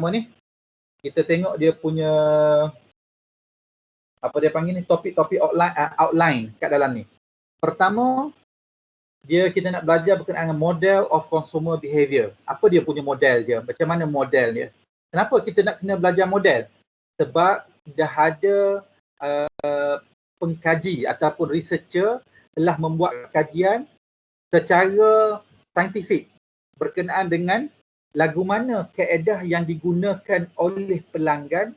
ni, kita tengok dia punya apa dia panggil ni, topik-topik outline kat dalam ni. Pertama, kita nak belajar berkenaan dengan model of consumer behavior. Apa dia punya model dia? Macam mana model dia? Kenapa kita nak kena belajar model? Sebab dah ada pengkaji ataupun researcher telah membuat kajian secara saintifik berkenaan dengan lagu mana kaedah yang digunakan oleh pelanggan,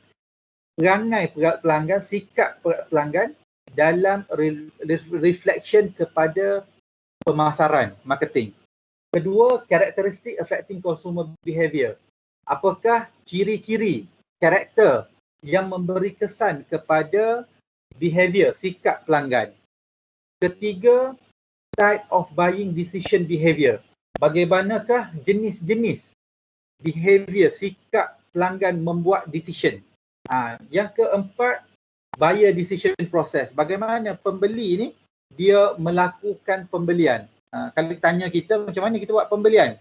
perangai pelanggan, sikap pelanggan dalam reflection kepada pemasaran, marketing. Kedua, karakteristik affecting consumer behavior. Apakah ciri-ciri karakter yang memberi kesan kepada behavior, sikap pelanggan. Ketiga, type of buying decision behavior. Bagaimanakah jenis-jenis behavior, sikap pelanggan membuat decision. Yang keempat, buyer decision process. Bagaimana pembeli ni dia melakukan pembelian. Kalau tanya kita macam mana kita buat pembelian?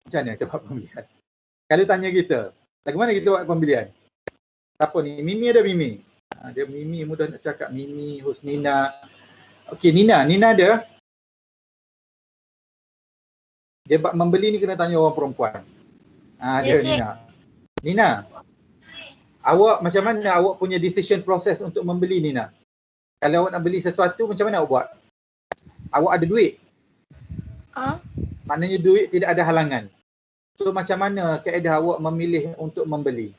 Macam mana kita buat pembelian? Kalau tanya kita, bagaimana kita buat pembelian? Siapa ni? Mimi ada Mimi? Dia Mimi, mudah nak cakap. Mimi, Husnina. Okey, Nina ada. Dia buat membeli ni kena tanya orang perempuan. Dia Nina. Nina, awak macam mana awak punya decision process untuk membeli, Nina? Kalau awak nak beli sesuatu, macam mana awak buat? Awak ada duit? Maknanya duit tidak ada halangan. So macam mana kaedah awak memilih untuk membeli?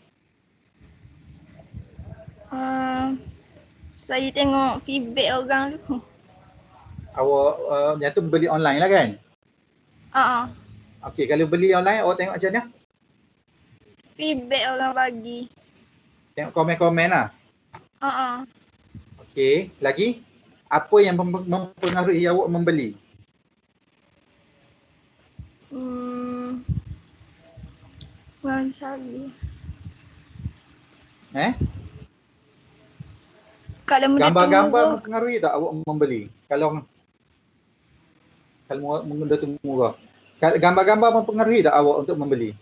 Saya tengok feedback orang dulu. Awak yang tu beli online lah kan? Okey, kalau beli online awak tengok macam mana? Feedback orang bagi. Tengok komen-komen lah? Okey, lagi? Apa yang mempengaruhi awak membeli? Orang cari. Kalau gambar-gambar mempengaruhi tak awak membeli? Kalau benda tu murah. Gambar-gambar mempengaruhi tak awak untuk membeli?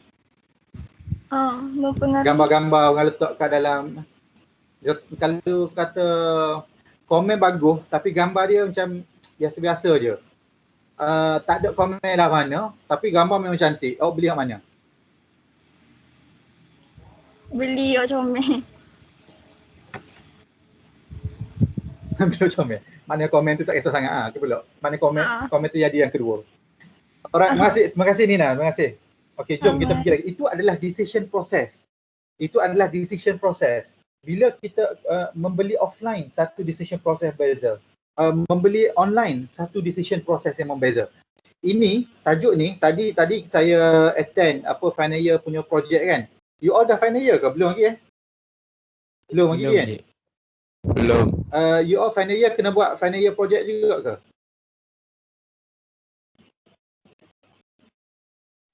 Mempengaruhi. Gambar-gambar orang letak kat dalam, kalau kata komen bagus tapi gambar dia macam biasa-biasa je. Tak ada komen lah mana, tapi gambar memang cantik. Awak beli kat mana? Beli kat comel. Beli comel. Maknanya komen tu tak kisah sangat ke pula? Maknanya komen tu jadi yang kedua. Alright, terima kasih Nina, terima kasih. Okey, jom kita pergi lagi. Itu adalah decision process. Bila kita membeli offline, satu decision process berbeza. Membeli online, satu decision process yang membeza. Ini, tajuk ni, tadi saya attend final year punya projek kan. You all dah final year ke? Belum lagi Belum lagi kan? Belum. You all final year kena buat final year project juga ke?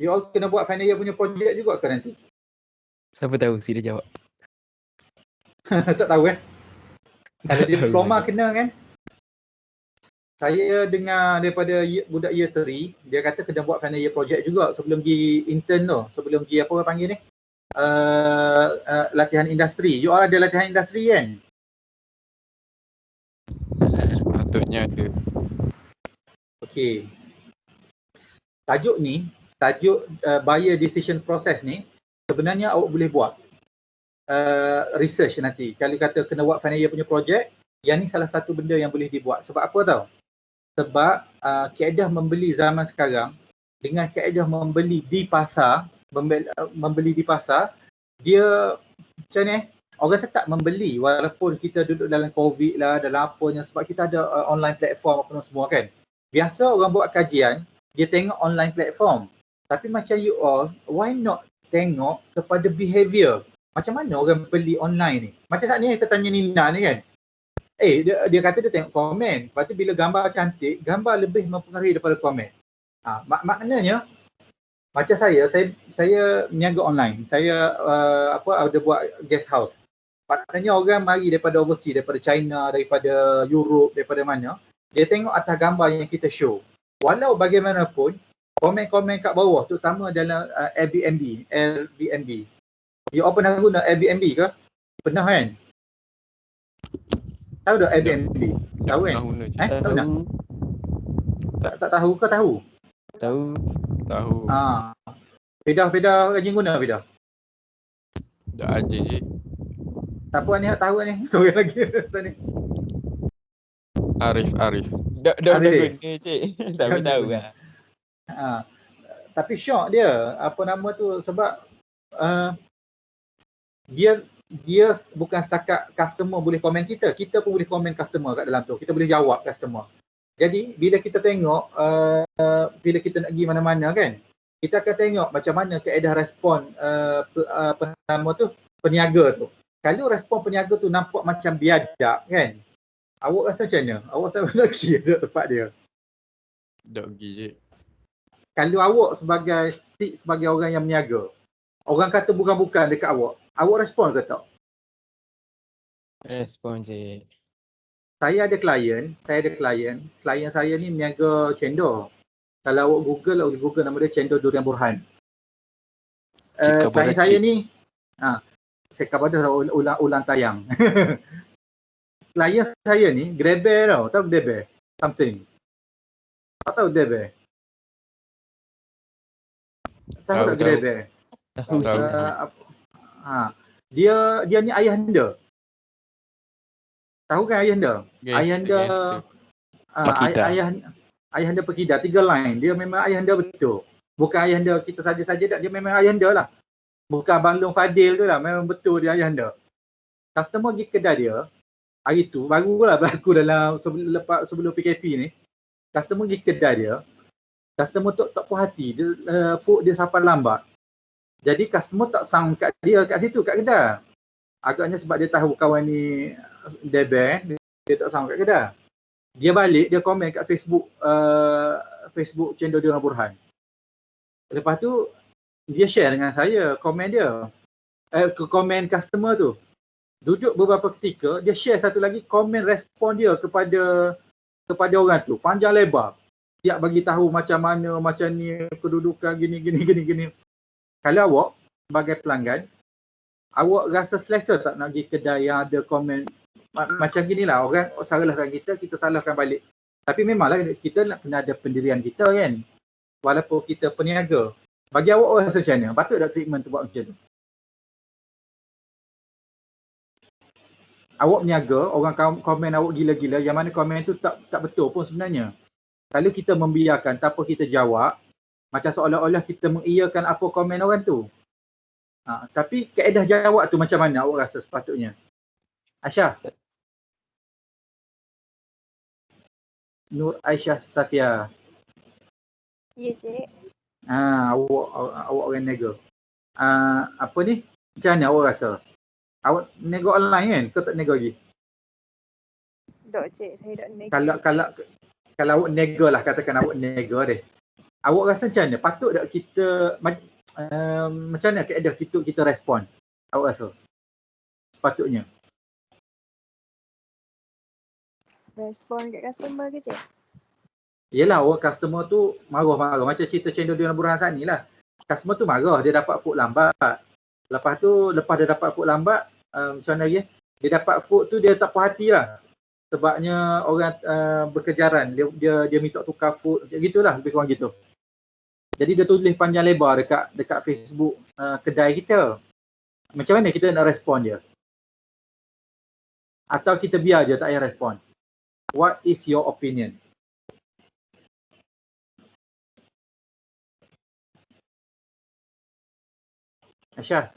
You all kena buat final year punya project juga ke nanti? Siapa tahu, sila jawab. Tak tahu Kalau dia diploma kena kan? Saya dengar daripada budak year 3, dia kata kena buat final year project juga sebelum pergi intern tu, sebelum pergi apa orang panggil ni? Latihan industri. You all ada latihan industri kan? Patutnya ada. Okey. Tajuk buyer decision process ni sebenarnya awak boleh buat research nanti. Kalau kata kena buat final year punya project, yang ni salah satu benda yang boleh dibuat. Sebab apa tau? Sebab kaedah membeli zaman sekarang dengan kaedah membeli di pasar, dia macam ni orang tetap membeli walaupun kita duduk dalam COVID lah, dalam apanya, sebab kita ada online platform apa semua kan. Biasa orang buat kajian, dia tengok online platform. Tapi macam you all, why not tengok kepada behavior? Macam mana orang beli online ni? Macam saat ni kita tanya Nina ni kan. Dia kata dia tengok komen. Lepas tu bila gambar cantik, gambar lebih mempengaruhi daripada komen. Maknanya macam saya meniaga online. Saya ada buat guest house. Maknanya orang mari daripada overseas, daripada China, daripada Europe, daripada mana, dia tengok atas gambar yang kita show. Walau bagaimanapun, komen-komen kat bawah, terutama dalam Airbnb. You all pernah guna Airbnb ke? Pernah kan? Tahu tak Airbnb? Tahu kan? Pernah guna je. Tahu tak? Tak Tak tahu ke tahu? tahu. Fida rajin guna Fida. Dah aja je. Siapa ni tahu ni? Sorang lagi tadi. Arif. Dah Arif. guna je. Tapi Dah tahu guna. lah. Tapi syok dia, apa nama tu, sebab dia bukan setakat customer boleh komen kita pun boleh komen customer kat dalam tu. Kita boleh jawab customer. Jadi bila kita tengok bila kita nak pergi mana-mana kan, kita akan tengok macam mana kaedah respon peniaga tu. Kalau respon peniaga tu nampak macam biadab kan, awak rasa macam mana? Awak rasa nak pergi dekat tempat dia? Dah pergi je. Kalau awak sebagai orang yang meniaga, orang kata bukan-bukan dekat awak respon ke tak? Respon je. Saya ada klien saya ni meniaga cendol. Kalau awak Google nama dia Cendol Durian Burhan. Klien saya ni saya kabar dah ulang tayang. Klien saya ni Grabber tau. Tahu Grabber? Something. Tahu Grabber? Tahu tak Grabber? Tahu. Dia ni ayahanda. Tahu kan ayahanda? Ayahanda ayahanda Pekida, 3 line. Dia memang ayahanda betul. Bukan ayahanda kita saja-saja tak, dia memang ayahanda lah. Bukan Abang Long Fadil tu lah, memang betul dia ayahanda. Customer pergi kedai dia, hari tu barulah berlaku dalam sebelum PKP ni. Customer pergi kedai dia, customer tu tak puas hati, food dia sampai lambat. Jadi customer tak sang kat dia kat situ, kat kedai. Agaknya sebab dia tahu kawan ni Debe, dia tak sang kat kedai. Dia balik, dia komen kat Facebook Cendol Durian Burhan. Lepas tu dia share dengan saya komen dia. Komen customer tu. Duduk beberapa ketika, dia share satu lagi komen respon dia kepada orang tu. Panjang lebar. Siap bagi tahu macam mana, macam ni, kedudukan gini. Kalau awak sebagai pelanggan, awak rasa selesa tak nak pergi kedai yang ada komen macam ginilah, orang salahkan kita salahkan balik. Tapi memanglah kita nak kena ada pendirian kita kan. Walaupun kita peniaga. Bagi awak rasa macam mana? Patut tak treatment tu buat macam tu? Awak meniaga, orang komen awak gila-gila, yang mana komen tu tak betul pun sebenarnya. Kalau kita membiarkan tanpa kita jawab, macam seolah-olah kita mengiyakan apa komen orang tu. Tapi kaedah jawab tu macam mana awak rasa sepatutnya? Aisyah. Nur Aisyah Safia. Ya, Cik. Awak orang nego. Apa ni? Macam mana awak rasa? Awak nego online kan? Kau tak nego lagi? Tak, Cik. Saya tak nego. Kalau awak nego lah, katakan awak nego deh. Awak rasa macam mana? Patut tak kita macam mana kaedah kita respon? Awak rasa? Sepatutnya. Respon kat customer ke, Cik? Yelah, orang customer tu marah-marah. Macam cerita Cendol Durian Burhan saat ni lah. Customer tu marah, dia dapat food lambat. Lepas dia dapat food lambat, macam mana lagi? Dia dapat food tu, dia tak puas hati lah. Sebabnya orang berkejaran. Dia minta tukar food. Gitulah, lebih kurang gitu. Jadi dia tulis panjang lebar dekat Facebook kedai kita. Macam mana kita nak respon dia? Atau kita biar je tak payah respon? What is your opinion? Aisyah.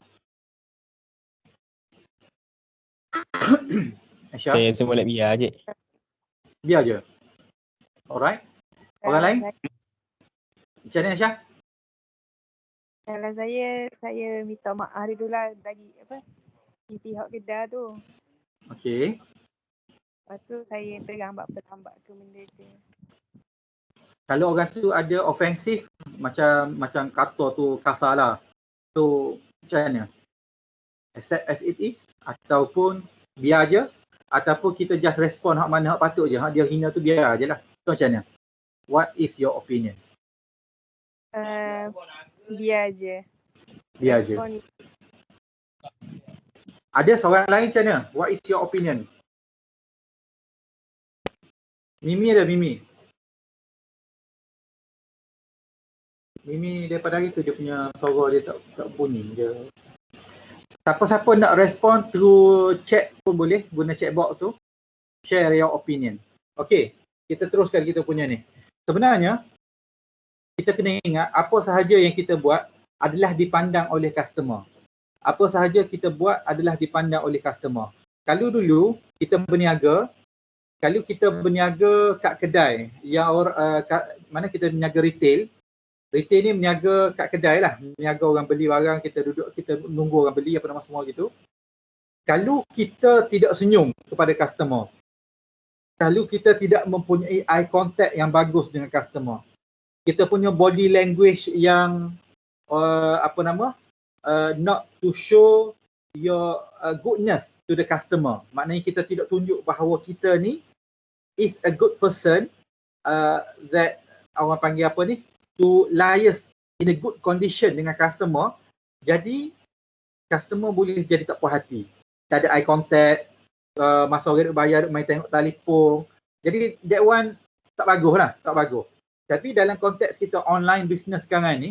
Aisyah. Saya semua nak biar je. Biar je. Alright. Orang lain? Macam mana Aisyah? Kalau saya minta maaf dulu lah bagi di pihak kedai tu. Okey. Lepas tu saya terlambat ke benda tu. Kalau orang tu ada ofensif, macam kata tu kasar lah. So macam mana? Accept as it is ataupun biar je, ataupun kita just respon hak mana hak patut je, hak dia hina tu biar je lah. So macam mana? What is your opinion? Biar je. Biar je. Respon Ada soalan lain macam mana? What is your opinion? Mimi ada Mimi. Mimi daripada hari tu dia punya suara dia tak bunyi dia. Siapa-siapa nak respon through chat pun boleh, guna chat box tu. Share your opinion. Okay, kita teruskan kita punya ni. Sebenarnya, kita kena ingat apa sahaja yang kita buat adalah dipandang oleh customer. Apa sahaja kita buat adalah dipandang oleh customer. Kalau dulu kita berniaga, kat kedai, yang mana kita berniaga retail ni berniaga kat kedai lah, berniaga orang beli barang, kita duduk, kita nunggu orang beli apa nama semua gitu. Kalau kita tidak senyum kepada customer, kalau kita tidak mempunyai eye contact yang bagus dengan customer, kita punya body language yang not to show your goodness to the customer, maknanya kita tidak tunjuk bahawa kita ni is a good person, that orang panggil apa ni, to liaise in a good condition dengan customer. Jadi customer boleh jadi tak puas hati, tak ada eye contact, masa orang bayar main tengok telefon. Jadi that one tak bagus lah, tak bagus. Tapi dalam konteks kita online business sekarang ni,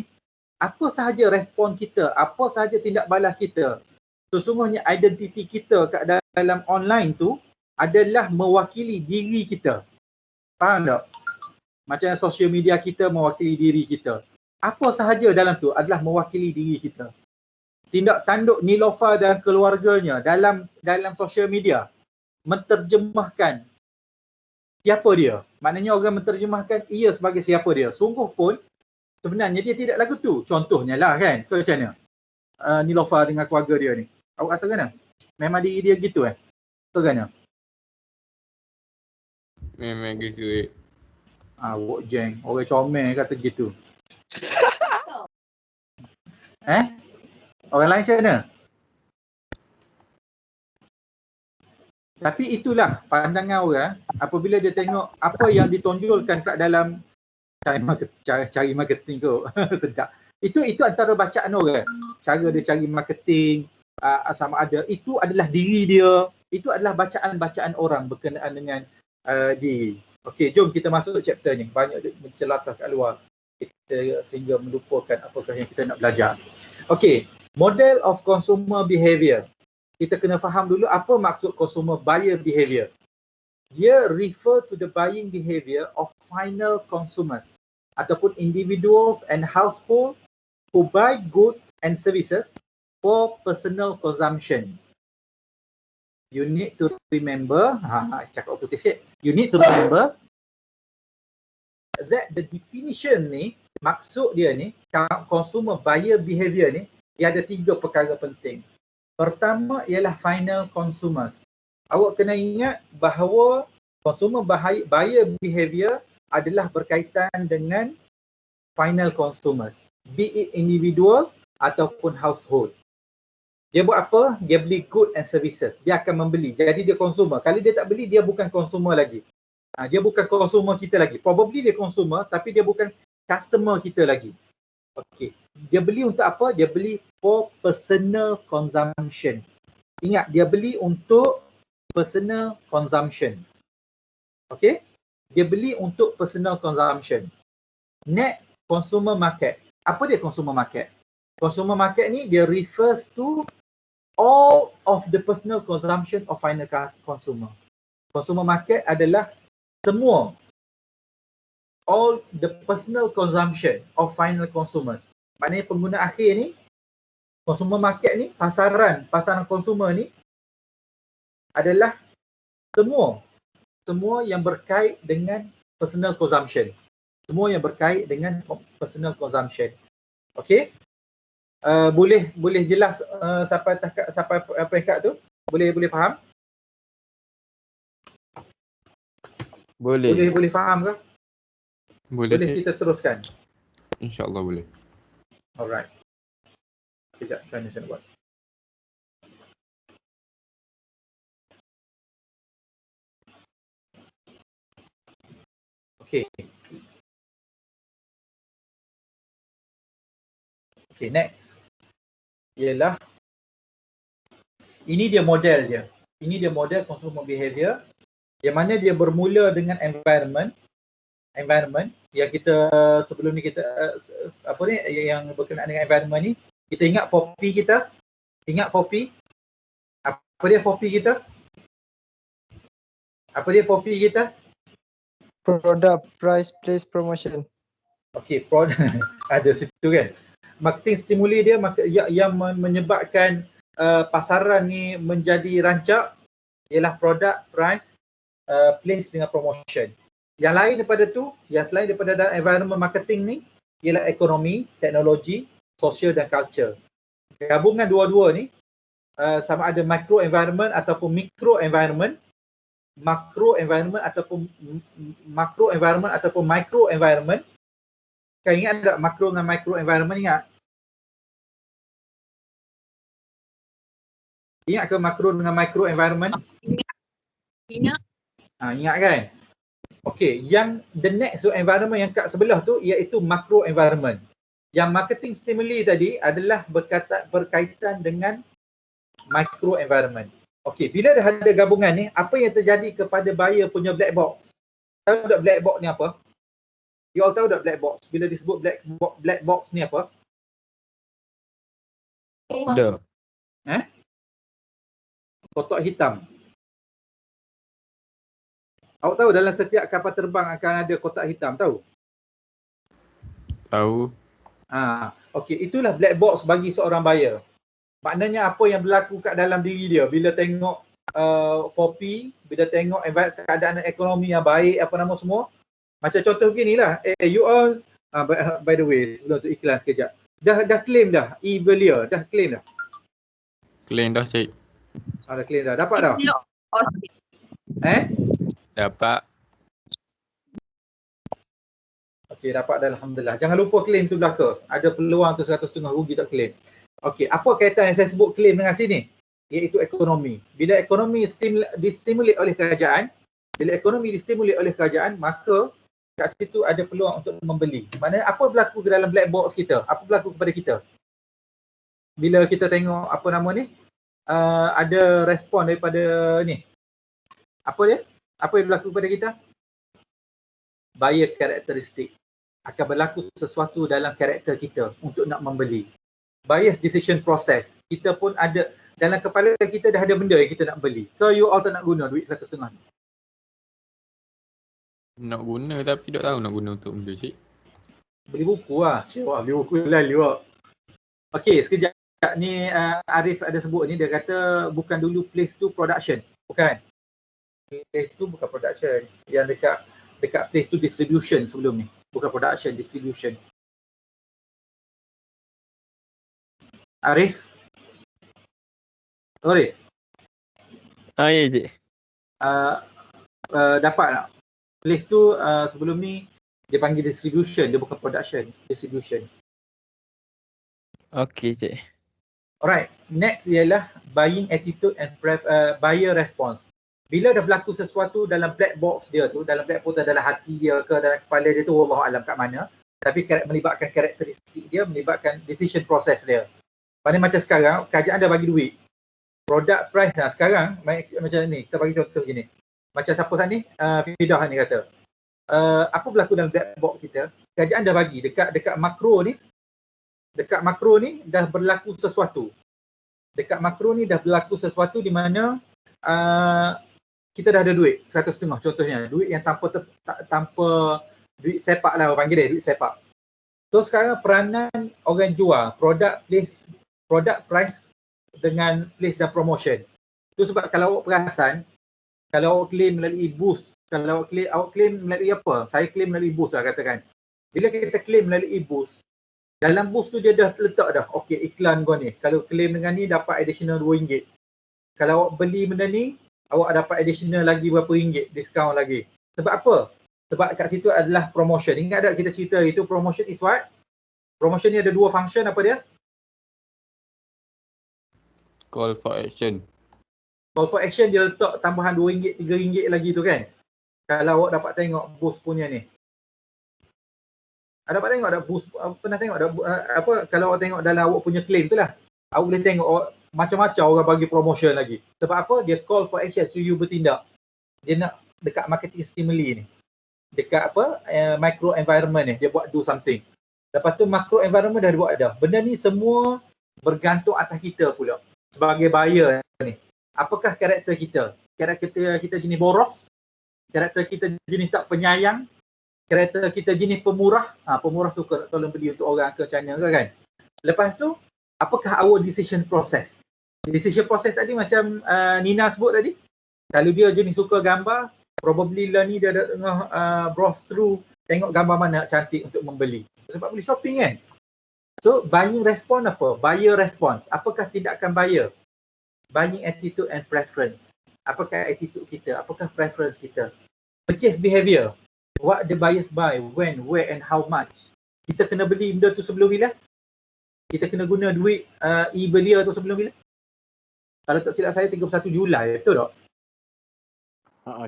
apa sahaja respon kita, apa sahaja tindak balas kita, sesungguhnya identiti kita kat dalam online tu adalah mewakili diri kita. Faham tak? Macam social media kita mewakili diri kita. Apa sahaja dalam tu adalah mewakili diri kita. Tindak tanduk Niloufar dan keluarganya dalam social media menterjemahkan siapa dia. Maknanya orang menterjemahkan ia sebagai siapa dia. Sungguh pun sebenarnya dia tidak lagu tu. Contohnya lah kan. Macam mana? Niloufar dengan keluarga dia ni. Awak rasa kan? Memang diri dia gitu Betul kan? Memang gitu Wok jeng. Orang comel kata gitu. Orang lain macam mana? Tapi itulah pandangan orang apabila dia tengok apa yang ditonjolkan kat dalam cari marketing tu. Sedap. Itu antara bacaan orang. Cara dia cari marketing, sama ada itu adalah diri dia. Itu adalah bacaan-bacaan orang berkenaan dengan diri. Okey, jom kita masuk chapter ni. Banyak mencelatah kat luar. Kita sehingga melupakan apakah yang kita nak belajar. Okey, model of consumer behavior. Kita kena faham dulu apa maksud consumer buyer behavior. Dia refer to the buying behavior of final consumers ataupun individuals and household who buy goods and services for personal consumption. You need to remember, cakap putih sikit. You need to remember that the definition ni, maksud dia ni, consumer buyer behavior ni, dia ada 3 perkara penting. Pertama ialah final consumers. Awak kena ingat bahawa consumer buyer behavior adalah berkaitan dengan final consumers. Be it individual ataupun household. Dia buat apa? Dia beli good and services. Dia akan membeli. Jadi dia consumer. Kalau dia tak beli, dia bukan consumer lagi. Dia bukan consumer kita lagi. Probably dia consumer tapi dia bukan customer kita lagi. Okey. Dia beli untuk apa? Dia beli for personal consumption. Ingat, dia beli untuk personal consumption. Okey? Dia beli untuk personal consumption. Next, consumer market. Apa dia consumer market? Consumer market ni dia refers to all of the personal consumption of final consumer. Consumer market adalah semua, all the personal consumption of final consumers. Maknanya pengguna akhir ni, consumer market ni, pasaran konsumer ni adalah semua yang berkait dengan personal consumption. Semua yang berkait dengan personal consumption. Okey? Boleh jelas sampai peringkat tu? Boleh faham? Boleh faham ke? Boleh kita teruskan? InsyaAllah boleh. Alright. Sekejap, saya nak buat. Okay. Okay, next. Ialah, ini dia model dia. Ini dia model consumer behavior yang mana dia bermula dengan environment yang kita sebelum ni kita apa ni yang berkenaan dengan environment ni, kita ingat 4P kita. Ingat 4P? Apa dia 4P kita? Apa dia 4P kita? Product, price, place, promotion. Okey, product ada situ kan. Marketing stimuli dia yang menyebabkan pasaran ni menjadi rancak ialah product, price, place dengan promotion. Yang lain daripada tu, yang selain daripada dalam environment marketing ni ialah ekonomi, teknologi, sosial dan culture. Gabungan dua-dua ni sama ada micro environment ataupun micro environment, macro environment ataupun macro environment ataupun micro environment. Kau ingat tak makro dengan micro environment, ingat? Ingat ke makro dengan micro environment? Ingat. Ingat kan? Okey, yang the next environment yang kat sebelah tu iaitu macro environment. Yang marketing stimuli tadi adalah berkaitan dengan micro environment. Okey, bila dah ada gabungan ni, apa yang terjadi kepada buyer punya black box? Tahu tak black box ni apa? You all tahu tak black box? Bila disebut black box ni apa? Ada. Kotak hitam. Awak tahu dalam setiap kapal terbang akan ada kotak hitam, tahu? Tahu. Okey, itulah black box bagi seorang buyer. Maknanya apa yang berlaku kat dalam diri dia bila tengok 4P, bila tengok keadaan ekonomi yang baik, apa nama semua. Macam contoh beginilah, you all, by the way, sebelum tu iklan sekejap. Dah claim dah, e-Belia, dah claim dah? Claim dah, cik. Dah claim dah, dapat dah? Dapat. Okey, dapat dah, Alhamdulillah. Jangan lupa claim tu belaka. Ada peluang tu 150 rugi tak claim. Okey, apa kaitan yang saya sebut claim dengan sini? Iaitu ekonomi. Bila ekonomi distimulate oleh kerajaan, maka kat situ ada peluang untuk membeli. Maknanya apa berlaku ke dalam black box kita? Apa berlaku kepada kita? Bila kita tengok apa nama ni, ada respon daripada ni. Apa dia? Apa yang berlaku kepada kita? Buyer karakteristik. Akan berlaku sesuatu dalam karakter kita untuk nak membeli. Buyer's decision process. Kita pun ada, dalam kepala kita dah ada benda yang kita nak beli. So you all tak nak guna duit 150 ni? Nak guna tapi tak tahu nak guna untuk benda, cik. Beli buku lah. Beli buku lalu lah. Okey, sekejap. Ni Arif ada sebut ni, dia kata bukan dulu place tu production. Bukan. Place tu bukan production. Yang dekat place tu distribution sebelum ni. Bukan production, distribution. Arif? Arif? Ya, cik. Dapat tak? Place tu sebelum ni dia panggil distribution, dia bukan production, distribution. Okey, cik. Alright, next ialah buying attitude and buyer response. Bila dah berlaku sesuatu dalam black box dia tu, dalam black box dalam hati dia ke dalam kepala dia tu, wallahu alam kat mana, tapi melibatkan karakteristik dia, melibatkan decision process dia. Macam sekarang, kerajaan dah bagi duit. Product price lah sekarang, macam ni, kita bagi contoh gini. Macam siapa saat ni, Fidah ni kata, apa berlaku dalam black box kita, kerajaan dah bagi dekat makro ni, dah berlaku sesuatu. Dekat makro ni dah berlaku sesuatu di mana kita dah ada duit 150 contohnya, duit yang tanpa duit sepak lah orang panggil dia, duit sepak. So sekarang peranan orang jual product price dengan place dan promotion. Itu sebab kalau awak perasan, kalau awak claim melalui boost, kalau awak claim melalui apa? Saya claim melalui boost lah katakan. Bila kita claim melalui boost, dalam boost tu dia dah letak dah, okey iklan kau ni, kalau claim dengan ni dapat additional RM2. Kalau awak beli benda ni, awak dapat additional lagi berapa ringgit, diskaun lagi. Sebab apa? Sebab kat situ adalah promotion. Ingat tak kita cerita itu promotion is what? Promotion ni ada dua function, apa dia? Call for action. Call for action dia letak tambahan RM2, RM3 lagi tu kan. Kalau awak dapat tengok boost punya ni. Ada dapat tengok, ada pernah tengok ada apa kalau awak tengok dalam awak punya claim tu lah. Awak boleh tengok macam-macam orang bagi promotion lagi. Sebab apa? Dia call for action, so you bertindak. Dia nak dekat marketing stimuli ni. Dekat apa? Micro environment ni, dia buat do something. Lepas tu macro environment dah buat dah. Benda ni semua bergantung atas kita pula. Sebagai buyer ni. Apakah karakter kita? Karakter kita jenis boros? Karakter kita jenis tak penyayang? Karakter kita jenis pemurah? Pemurah suka nak tolong beli untuk orang ke macam mana kan? Lepas tu, apakah our decision process? Decision process tadi macam Nina sebut tadi. Kalau dia jenis suka gambar, probably lah ni dia dah tengah browse through, tengok gambar mana cantik untuk membeli. Sebab beli shopping kan? So, buying response apa? Buyer response. Apakah tindakan buyer? Buying attitude and preference. Apakah attitude kita? Apakah preference kita? Purchase behavior. What the buyers buy, when, where and how much. Kita kena beli benda tu sebelum bila? Kita kena guna duit e-belia tu sebelum bila? Kalau tak silap saya 31 Julai, betul tak?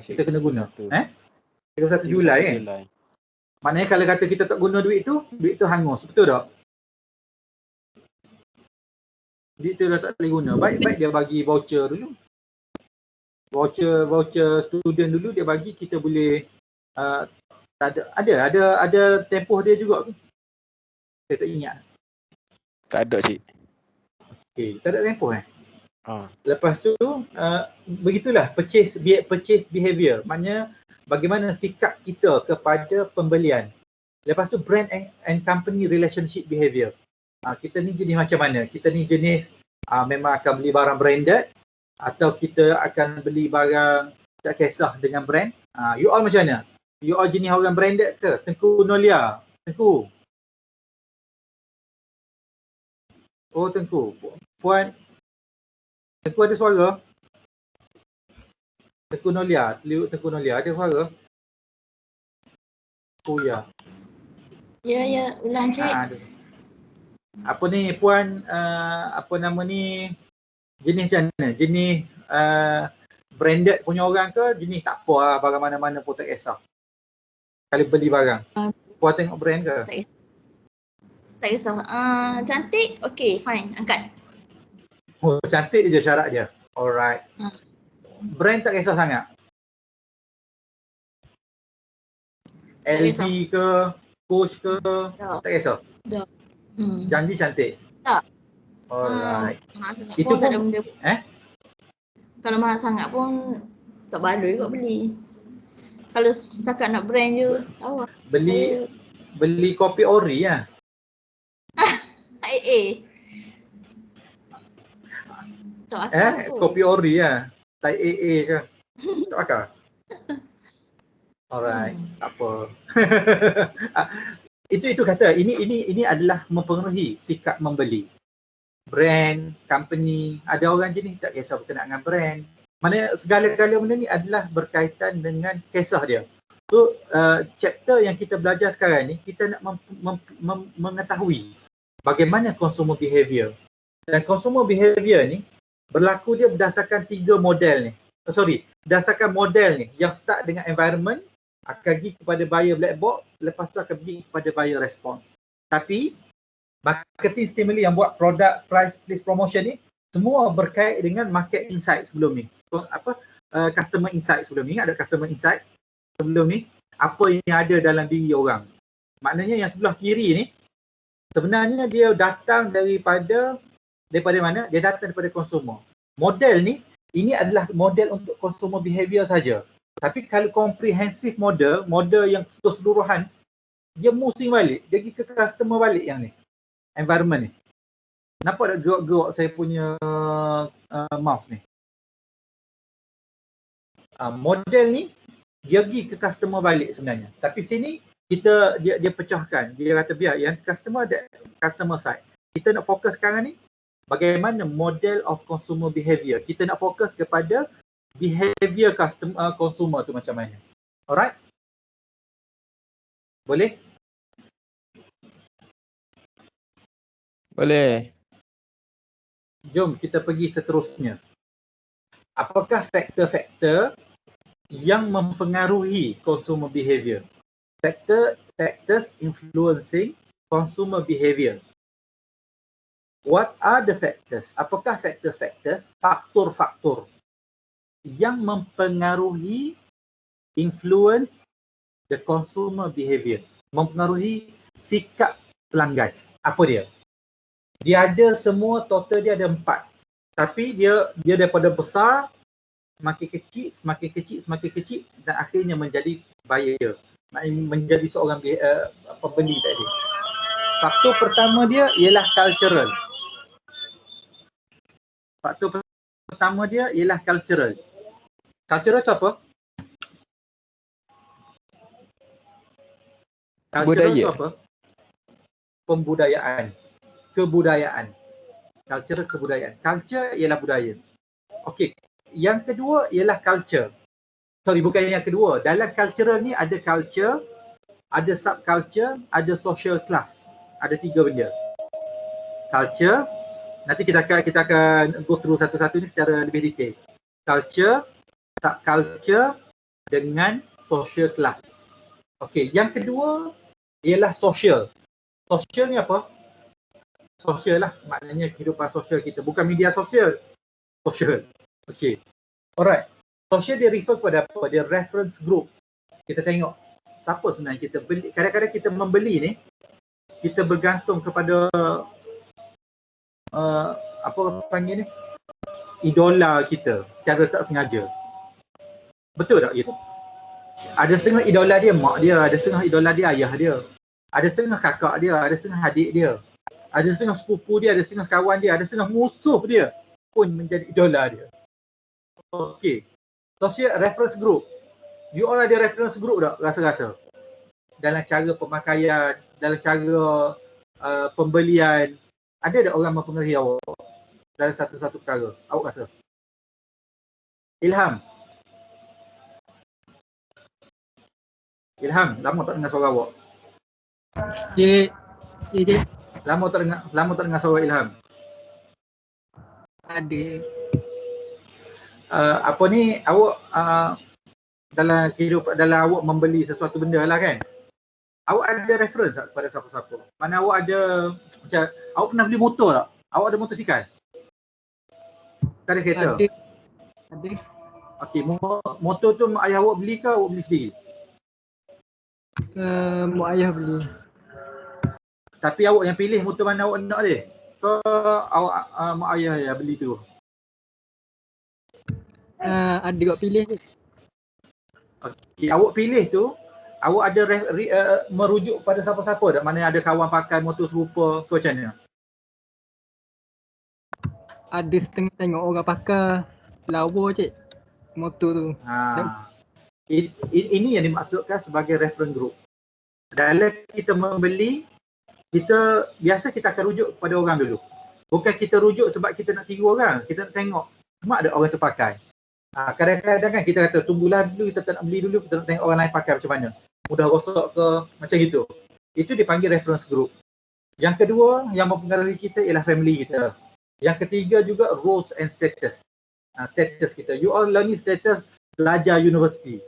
Kita kena guna. 31 Julai kan? Maknanya kalau kata kita tak guna duit tu hangus, betul tak? Duit tu dah tak boleh guna. Baik-baik dia bagi voucher dulu. Voucher student dulu dia bagi, kita boleh ada tempoh dia juga ke? Saya tak ingat. Tak ada cik. Okey, tak ada tempoh Lepas tu begitulah purchase behavior. Maknanya bagaimana sikap kita kepada pembelian. Lepas tu brand and company relationship behavior. Kita ni jenis macam mana? Kita ni jenis memang akan beli barang branded atau kita akan beli barang tak kisah dengan brand. You all macam mana? You all jenis orang branded ke? Tengku Nolia. Tengku. Oh Tengku. Puan. Tengku ada suara? Tengku Nolia. Tengku Nolia ada suara? Oh ya. Ya, ulang cik. Apa ni puan, apa nama ni, jenis macam mana? Jenis branded punya orang ke? Jenis tak apa lah, barang mana-mana pun tak kisah. Kalau beli barang. Puan tengok brand ke? Tak kisah. Cantik, okay, fine, angkat. Oh, cantik je syarat dia. Alright. Brand tak kisah sangat? LG ke? Coach ke? Tak kisah? Tak. Janji cantik? Tak. Alright. Mahal sangat Itu pun tak ada pun, benda. Kalau mahal sangat pun tak baloi kot beli. Kalau setakat nak brand je, tahu lah. Beli kopi ori lah. Tak akal kot. Kopi ori lah. Tai AA ke? Tak akal? Alright, tak apa. Itu kata ini adalah mempengaruhi sikap membeli. Brand, company, ada orang jenis tak kisah berkenaan dengan brand. Mana segala-gala benda ni adalah berkaitan dengan kisah dia. So chapter yang kita belajar sekarang ni, kita nak mengetahui bagaimana consumer behavior. Dan consumer behavior ni berlaku dia berdasarkan 3 model ni. Berdasarkan model ni yang start dengan environment, akan pergi kepada buyer black box, lepas tu akan pergi kepada buyer response. Tapi marketing stimuli yang buat product, price, place, promotion ni semua berkait dengan market insight sebelum ni. So, customer insight sebelum ni. Ingat ada customer insight sebelum ni? Apa yang ada dalam diri orang. Maknanya yang sebelah kiri ni sebenarnya dia datang daripada mana? Dia datang daripada consumer. Model ni, ini adalah model untuk consumer behavior saja. Tapi kalau comprehensive model yang keseluruhan, dia musing balik, dia pergi ke customer balik yang ni, environment ni. Nampak tak gerak-gerak saya punya mouse ni? Model ni, dia pergi ke customer balik sebenarnya. Tapi sini, dia pecahkan. Dia kata biar yang customer side. Kita nak fokus sekarang ni, bagaimana model of consumer behavior. Kita nak fokus kepada behavior consumer tu macam mana. Alright? Boleh? Boleh. Jom kita pergi seterusnya. Apakah faktor-faktor yang mempengaruhi consumer behavior? Factors influencing consumer behavior. What are the factors? Apakah factors? Faktor-faktor yang mempengaruhi influence the consumer behavior. Mempengaruhi sikap pelanggan. Apa dia? Dia ada semua, total dia ada 4. Tapi dia daripada besar, semakin kecil dan akhirnya menjadi buyer. Menjadi seorang pembeli tadi. Faktor pertama dia ialah cultural. Cultural tu apa? Cultural tu apa? Pembudayaan. Kebudayaan. Culture ialah budaya. Okey. Yang kedua ialah culture. Bukan yang kedua. Dalam cultural ni ada culture, ada subculture, ada social class. Ada 3 benda. Culture, nanti kita akan go through satu-satu ni secara lebih detail. Culture, subculture dengan social class. Okey, yang kedua ialah social. Social ni apa? Social lah, maknanya kehidupan sosial kita. Bukan media sosial. Social. Okey. Alright. Social dia refer kepada apa? Dia reference group. Kita tengok siapa sebenarnya kita beli. Kadang-kadang kita membeli ni, kita bergantung kepada apa panggil ni? Idola kita secara tak sengaja. Betul tak gitu? Ada setengah idola dia mak dia, ada setengah idola dia ayah dia. Ada setengah kakak dia, ada setengah adik dia. Ada setengah sepupu dia, ada setengah kawan dia, ada setengah musuh dia pun menjadi idola dia. Okey. Social reference group. You all ada reference group tak rasa-rasa? Dalam cara pemakaian, dalam cara pembelian. Ada tak orang mempengaruhi awak dalam satu-satu perkara? Awak rasa? Ilham, lama tak dengar suara awak. Cik. Lama tak dengar suara Ilham. Ada. Apa ni awak dalam kehidupan, dalam awak membeli sesuatu benda lah kan, awak ada reference tak kepada siapa-siapa? Mana awak ada, macam awak pernah beli motor tak? Awak ada motosikal? Tak ada kereta? Ada. Okey, motor tu mak ayah awak beli ke awak beli sendiri? Mak ayah beli. Tapi awak yang pilih motor mana awak nak dia? Ke awak mak ayah yang beli tu? Ada kot pilih ni. Okey, awak pilih tu, awak ada merujuk pada siapa-siapa tak? Mana ada kawan pakai motor serupa ke macam mana? Ada setengah tengok orang pakai lawa cik motor tu. Ini yang dimaksudkan sebagai reference group. Dalam kita membeli, biasa kita akan rujuk kepada orang dulu. Bukan kita rujuk sebab kita nak tiru orang, kita nak tengok semua ada orang tu pakai. Kadang-kadang kan kita kata tunggulah dulu, kita tak nak beli dulu, kita nak tengok orang lain pakai macam mana. Mudah rosak ke, macam gitu. Itu dipanggil reference group. Yang kedua yang mempengaruhi kita ialah family kita. Yang ketiga juga roles and status. Status kita. You all learning status pelajar universiti.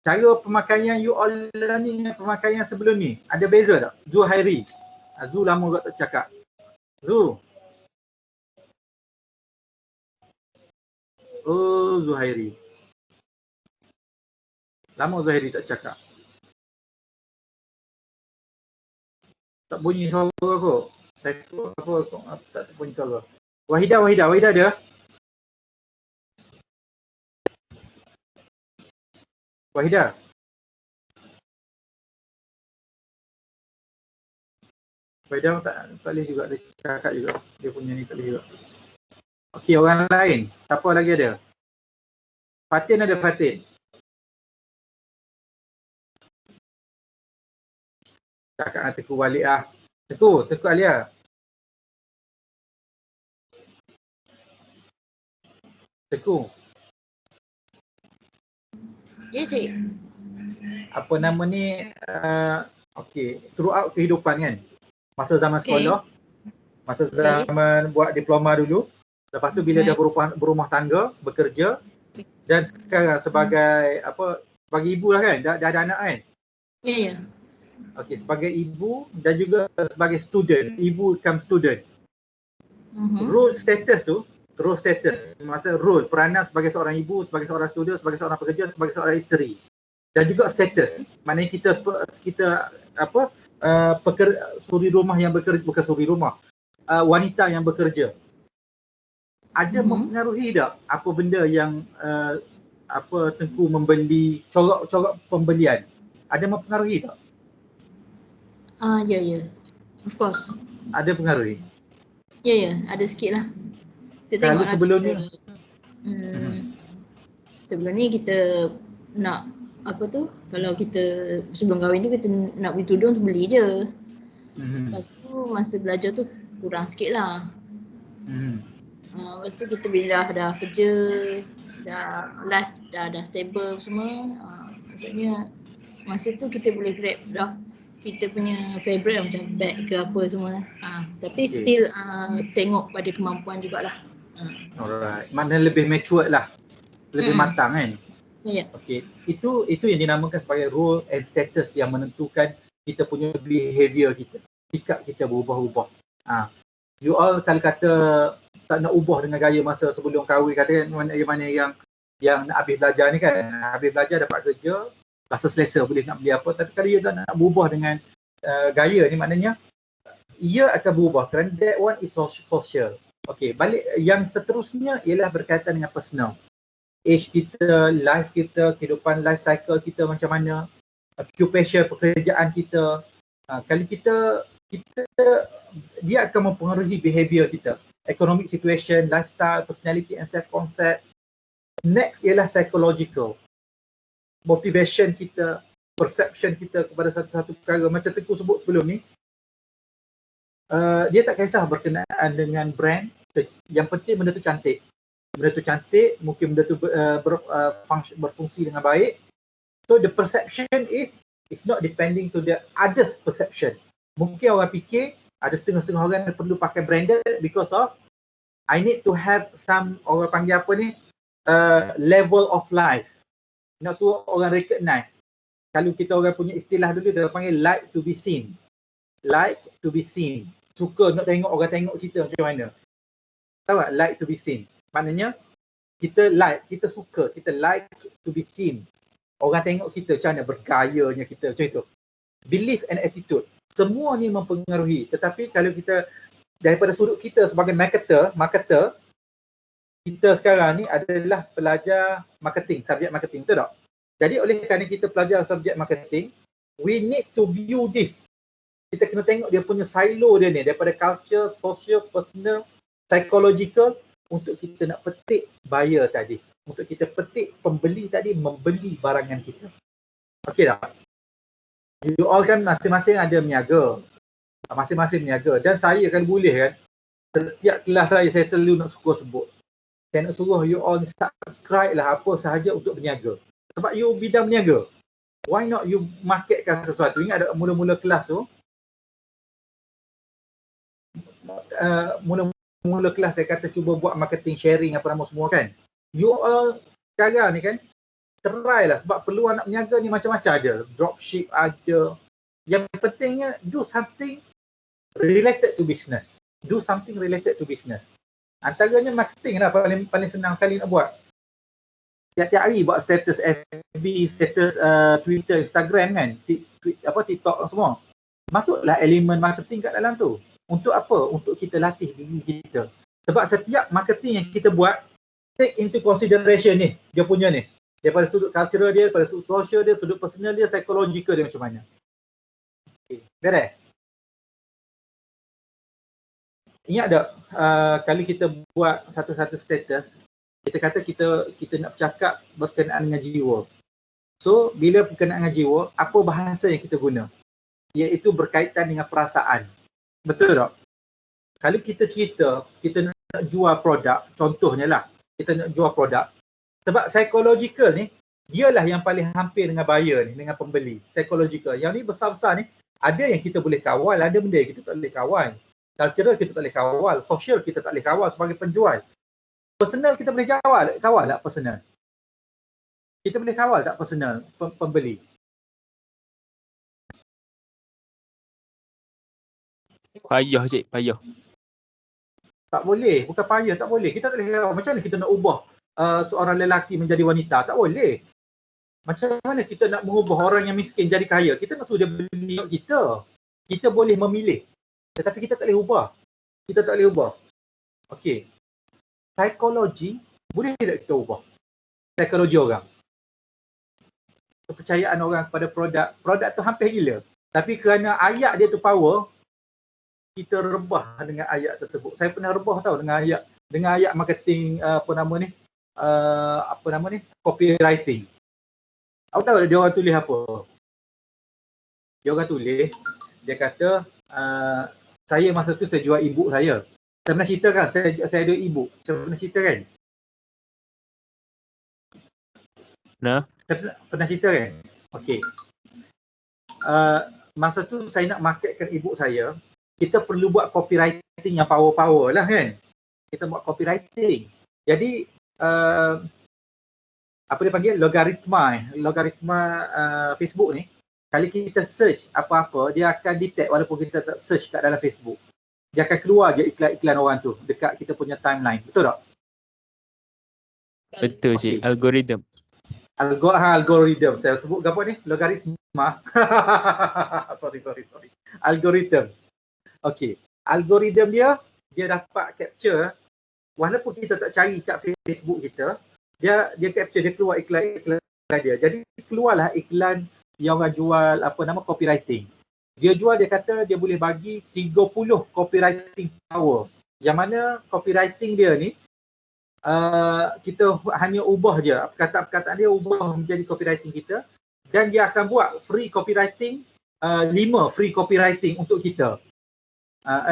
Cara pemakaian you all learning pemakaian sebelum ni, ada beza tak? Zu Hairi. Zu lama juga tak cakap. Zu. Oh, Zuhairi. Lama Zuhairi tak cakap. Tak bunyi suara aku. Tak bunyi suara. Wahida ada? Wahida. Wahida tak boleh juga, dia cakap juga. Dia punya ni tak boleh juga. Okey, orang lain. Siapa lagi ada? Fatin ada, Fatin. Cakap dengan Teku balik ah. Teku Alia. Teku. Ya cik. Apa nama ni? Okey, throughout kehidupan kan. Masa zaman sekolah. Masa zaman buat diploma dulu. Lepas tu bila dia berumah tangga, bekerja, dan sekarang sebagai sebagai ibu lah kan, dah ada anak kan. Ya, ya. Okey, sebagai ibu dan juga sebagai student, ibu come student. Role status, maksudnya role, peranan sebagai seorang ibu, sebagai seorang student, sebagai seorang pekerja, sebagai seorang isteri. Dan juga status, maknanya kita apa, suri rumah yang bekerja, bukan suri rumah, wanita yang bekerja. Ada mempengaruhi tak apa benda yang apa Tengku membeli, corak-corak pembelian? Ada mempengaruhi tak? Ya, ya. Of course. Ada pengaruhi. Ya, ya. Ada sikit lah. Kita Kalau tengok lah sebelum kita, ni, sebelum ni kita nak apa tu, kalau kita sebelum kahwin tu kita nak beli tudung tu beli je. Lepas tu masa belajar tu kurang sikit lah. Lepas tu kita bila dah kerja, dah life dah stable semua, maksudnya masa tu kita boleh grab dah kita punya favourite macam bag ke apa semua. Tapi still tengok pada kemampuan jugalah. Alright, maknanya lebih matured lah, lebih matang kan? Ya. Okey, itu yang dinamakan sebagai role and status yang menentukan kita punya behavior kita, sikap kita berubah-ubah. You all kalau kata tak nak ubah dengan gaya masa sebelum kahwin, katakan mana yang nak habis belajar ni kan, habis belajar dapat kerja, rasa selesa boleh nak beli apa, tapi kalau ia tak nak berubah dengan gaya ni, maknanya ia akan berubah kerana that one is social. Okey, balik yang seterusnya ialah berkaitan dengan personal. Age kita, life kita, kehidupan life cycle kita macam mana, occupation, pekerjaan kita. Kalau kita dia akan mempengaruhi behavior kita, economic situation, lifestyle, personality and self-concept. Next ialah psychological. Motivation kita, perception kita kepada satu-satu perkara. Macam Tengku sebut sebelum ni, dia tak kisah berkenaan dengan brand. Yang penting benda tu cantik. Benda tu cantik, mungkin benda tu berfungsi dengan baik. So the perception is not depending to the others perception. Mungkin orang fikir, ada setengah-setengah orang yang perlu pakai branded because of I need to have some, orang panggil apa ni, level of life. Nak suruh orang recognize. Kalau kita orang punya istilah dulu, dia panggil like to be seen. Like to be seen. Suka nak tengok orang tengok kita macam mana. Tahu tak? Like to be seen. Maknanya kita like, kita suka, kita like to be seen. Orang tengok kita macam mana, bergayanya kita macam itu. Belief and attitude. Semua ni mempengaruhi. Tetapi kalau kita daripada sudut kita sebagai marketer, kita sekarang ni adalah pelajar marketing, subjek marketing, betul tak? Jadi oleh kerana kita pelajar subjek marketing, we need to view this. Kita kena tengok dia punya silo dia ni, daripada culture, social, personal, psychological, untuk kita nak petik buyer tadi. Untuk kita petik pembeli tadi membeli barangan kita. Okey tak? You all kan masing-masing ada meniaga. Masing-masing meniaga. Dan saya kalau boleh kan, setiap kelas saya selalu nak sebut. Saya nak suruh you all subscribe lah apa sahaja untuk berniaga. Sebab you bidang berniaga. Why not you marketkan sesuatu? Ingat ada mula-mula kelas tu, mula kelas saya kata cuba buat marketing sharing apa nama semua kan. You all sekarang ni kan, try lah sebab peluang nak berniaga ni macam-macam ada. Dropship ada. Yang pentingnya do something related to business. Do something related to business. Antaranya marketing lah paling senang sekali nak buat. Tiap-tiap hari buat status FB, status Twitter, Instagram kan, TikTok semua. Masuklah elemen marketing kat dalam tu. Untuk apa? Untuk kita latih diri kita. Sebab setiap marketing yang kita buat, take into consideration ni, dia punya ni. Daripada sudut cultural dia, daripada sudut social dia, sudut personal dia, psychological dia macam mana. Okay. Beres? Ingat tak, kalau kita buat satu-satu status, kita kata kita nak bercakap berkenaan dengan jiwa. So, bila berkenaan dengan jiwa, apa bahasa yang kita guna? Iaitu berkaitan dengan perasaan. Betul tak? Kalau kita cerita, kita nak jual produk, contohnya lah, kita nak jual produk. Sebab psychological ni, dialah yang paling hampir dengan buyer ni, dengan pembeli. Psychological. Yang ni besar-besar ni, ada yang kita boleh kawal, ada benda yang kita tak boleh kawal. Cultural kita tak boleh kawal, social kita tak boleh kawal sebagai penjual. Personal kita boleh kawal tak personal? Kita boleh kawal tak personal pembeli? Payah cik, payah. Tak boleh, bukan payah, tak boleh. Kita tak boleh kata, macam mana kita nak ubah seorang lelaki menjadi wanita? Tak boleh. Macam mana kita nak mengubah orang yang miskin jadi kaya? Kita nak suruh dia beli kita. Kita boleh memilih. Tetapi kita tak boleh ubah. Kita tak boleh ubah. Okey. Psikologi, boleh tak kita ubah? Psikologi orang. Kepercayaan orang kepada produk. Produk tu hampir gila. Tapi kerana ayat dia tu power, kita rebah dengan ayat tersebut. Saya pernah rebah tahu dengan ayat marketing copywriting. Aku tahu dia orang tulis apa. Dia orang tulis, dia kata saya masa tu saya jual e-book saya. Saya pernah cerita kan, saya ada e-book. Saya pernah cerita kan? Nah, Saya pernah cerita kan? Okey. Masa tu saya nak marketkan e-book saya, kita perlu buat copywriting yang power-power lah kan. Kita buat copywriting. Jadi apa dia panggil? Logaritma Facebook ni. Kali kita search apa-apa, dia akan detect walaupun kita tak search kat dalam Facebook. Dia akan keluar je iklan-iklan orang tu dekat kita punya timeline. Betul tak? betul cik. Okey. Algoritma. Algoritma. Saya sebut apa ni? Logaritma. sorry. Algoritma. Okey. Algoritma dia dapat capture walaupun kita tak cari kat Facebook kita, dia capture, dia keluar iklan dia. Jadi keluarlah iklan yang orang jual copywriting. Dia jual, dia kata dia boleh bagi 30 copywriting power. Yang mana copywriting dia ni kita hanya ubah je perkataan dia, ubah menjadi copywriting kita, dan dia akan buat free copywriting 5 free copywriting untuk kita.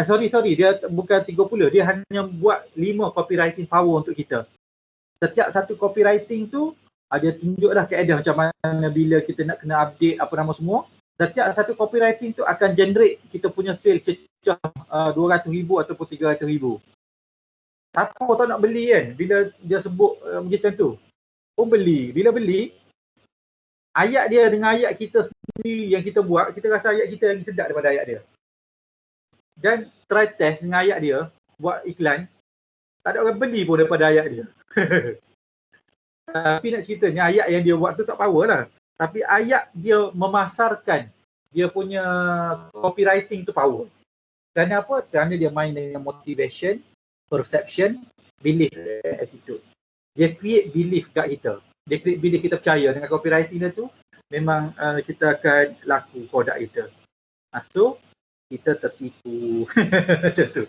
Sorry, dia bukan 30, dia hanya buat 5 copywriting power untuk kita. Setiap satu copywriting tu dia tunjuklah kaedah macam mana bila kita nak kena update apa nama semua. Setiap satu copywriting tu akan generate kita punya sale cecah 200,000 ataupun 300,000. Siapa tak nak beli kan bila dia sebut macam tu. Pun beli. Bila beli, ayat dia dengan ayat kita sendiri yang kita buat, kita rasa ayat kita lagi sedap daripada ayat dia. Dan try test dengan ayat dia, buat iklan, tak ada orang beli pun daripada ayat dia. Tapi nak ceritanya ayat yang dia buat tu tak power lah. Tapi ayat dia memasarkan dia punya copywriting tu power. Kerana apa? Kerana dia main dengan motivation, perception, belief, attitude. Dia create belief kat kita. Dia create belief, kita percaya dengan copywriting dia tu, memang kita akan laku produk kita. So, kita tertipu. Macam tu.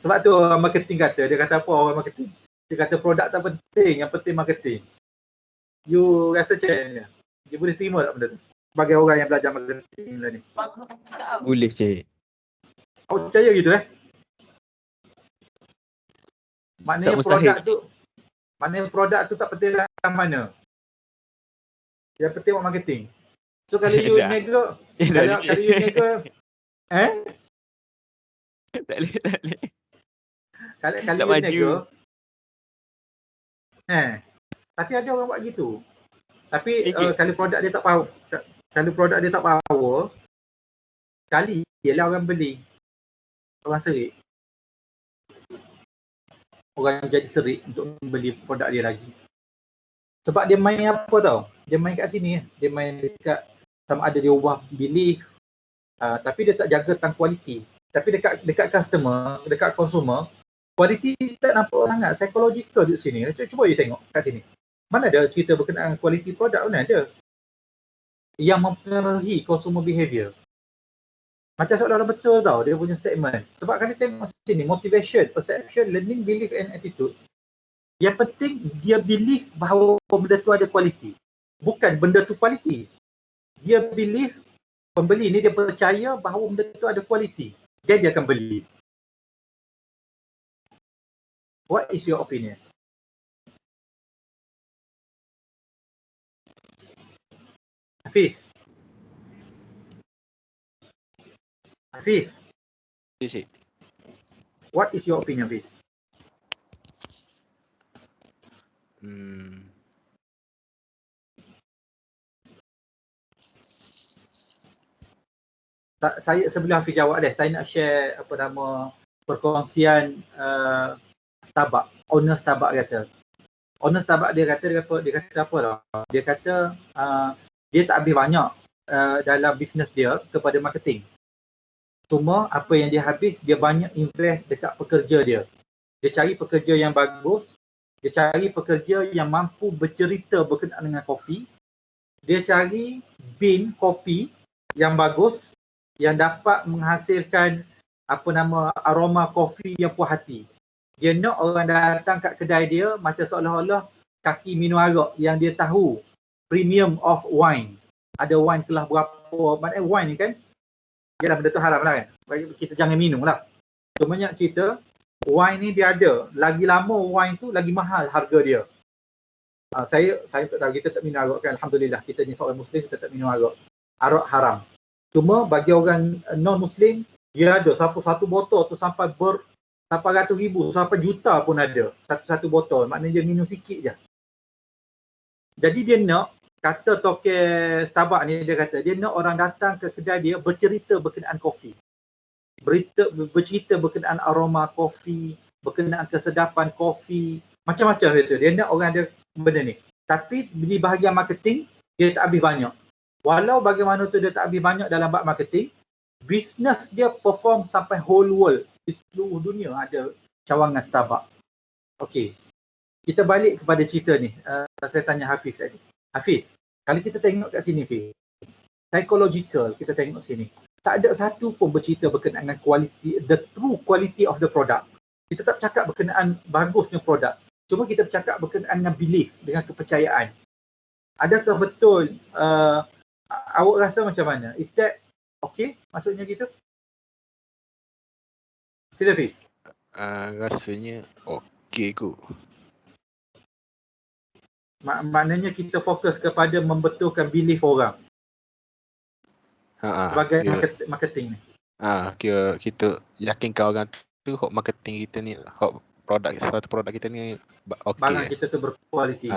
Sebab tu orang marketing kata, dia kata apa orang marketing? Dia kata produk tak penting, yang penting marketing. You rasa macam mana? Dia boleh terima tak benda tu? Sebagai orang yang belajar marketing lah ni. Boleh cik. Awak percaya gitu Maknanya produk tu tak penting dalam mana. Yang penting buat marketing. So kalau you nego, kalau you nego Tak boleh. Kalau Tak you maju. nego, tapi ada orang buat gitu. Tapi kalau produk dia tak power, kali ialah orang beli. Orang serik. Orang jadi serik untuk membeli produk dia lagi. Sebab dia main apa tau? Dia main kat sini. Dia main dekat sama ada dia ubah belief, tapi dia tak jaga tentang kualiti. Tapi dekat customer, dekat consumer, kualiti tak nampak sangat. Psychological di sini. Cuba you tengok kat sini. Mana ada cerita berkenaan kualiti produk? Mana ada? Yang mempengaruhi consumer behavior. Macam seolah-olah betul tau dia punya statement. Sebab kalau tengok sini, motivation, perception, learning, belief and attitude. Yang penting dia believe bahawa benda tu ada kualiti. Bukan benda tu kualiti. Dia believe, pembeli ni dia percaya bahawa benda tu ada kualiti. Dia akan beli. What is your opinion? Hafiz. Ya cik. What is your opinion, Hafiz? Saya sebelum Hafiz jawab saya nak share perkongsian Starbucks. Owner Starbucks kata. Dia kata apa tau? Dia kata dia tak habis banyak dalam bisnes dia kepada marketing. Cuma apa yang dia habis, dia banyak invest dekat pekerja dia. Dia cari pekerja yang bagus, dia cari pekerja yang mampu bercerita berkenaan dengan kopi. Dia cari bin kopi yang bagus, yang dapat menghasilkan aroma kopi yang puas hati. Dia nak orang datang kat kedai dia macam seolah-olah kaki minum arak yang dia tahu premium of wine. Ada wine kelas berapa, maknanya wine ni kan, yalah benda tu haram lah kan. Kita jangan minum lah. Cuma banyak cerita, wine ni dia ada. Lagi lama wine tu, lagi mahal harga dia. Saya tak tahu, kita tak minum arak kan. Alhamdulillah, kita ni seorang Muslim, kita tak minum arak. Arak haram. Cuma bagi orang non-Muslim, dia ada satu botol tu sampai ratus ribu, sampai juta pun ada. Satu botol, maknanya dia minum sikit je. Jadi dia nak, kata toke Starbucks ni, dia kata, dia nak orang datang ke kedai dia bercerita berkenaan kopi. Bercerita berkenaan aroma kopi, berkenaan kesedapan kopi, macam-macam dia nak orang ada benda ni. Tapi di bahagian marketing, dia tak habis banyak. Walau bagaimana tu dia tak habis banyak dalam bab marketing, bisnes dia perform sampai whole world. Di seluruh dunia ada cawangan Starbucks. Okey. Kita balik kepada cerita ni. Saya tanya Hafiz tadi. Hafiz, kalau kita tengok kat sini Hafiz, psychological kita tengok sini. Tak ada satu pun bercerita berkenaan dengan quality, the true quality of the product. Kita tak cakap berkenaan bagusnya produk. Cuma kita bercakap berkenaan dengan belief, dengan kepercayaan. Adakah betul awak rasa macam mana? Is that okay? Maksudnya gitu? Sila Fiz. Rasanya okey kot. Maknanya kita fokus kepada membetulkan belief orang. Sebagai marketing ni. Kira kita yakinkan orang tu hok marketing kita ni, hok satu produk kita ni okey. Barang kita tu berkualiti.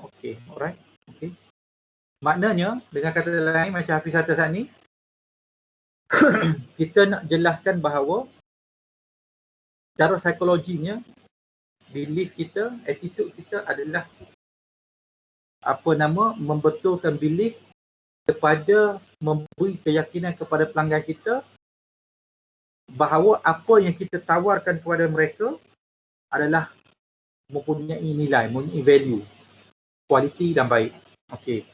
Okey, alright. Okey. Maknanya dengan kata lain macam Hafiz kata saat ni, kita nak jelaskan bahawa cara psikologinya, belief kita, attitude kita adalah membetulkan belief kepada memberi keyakinan kepada pelanggan kita bahawa apa yang kita tawarkan kepada mereka adalah mempunyai nilai, mempunyai value, kualiti dan baik. Okey.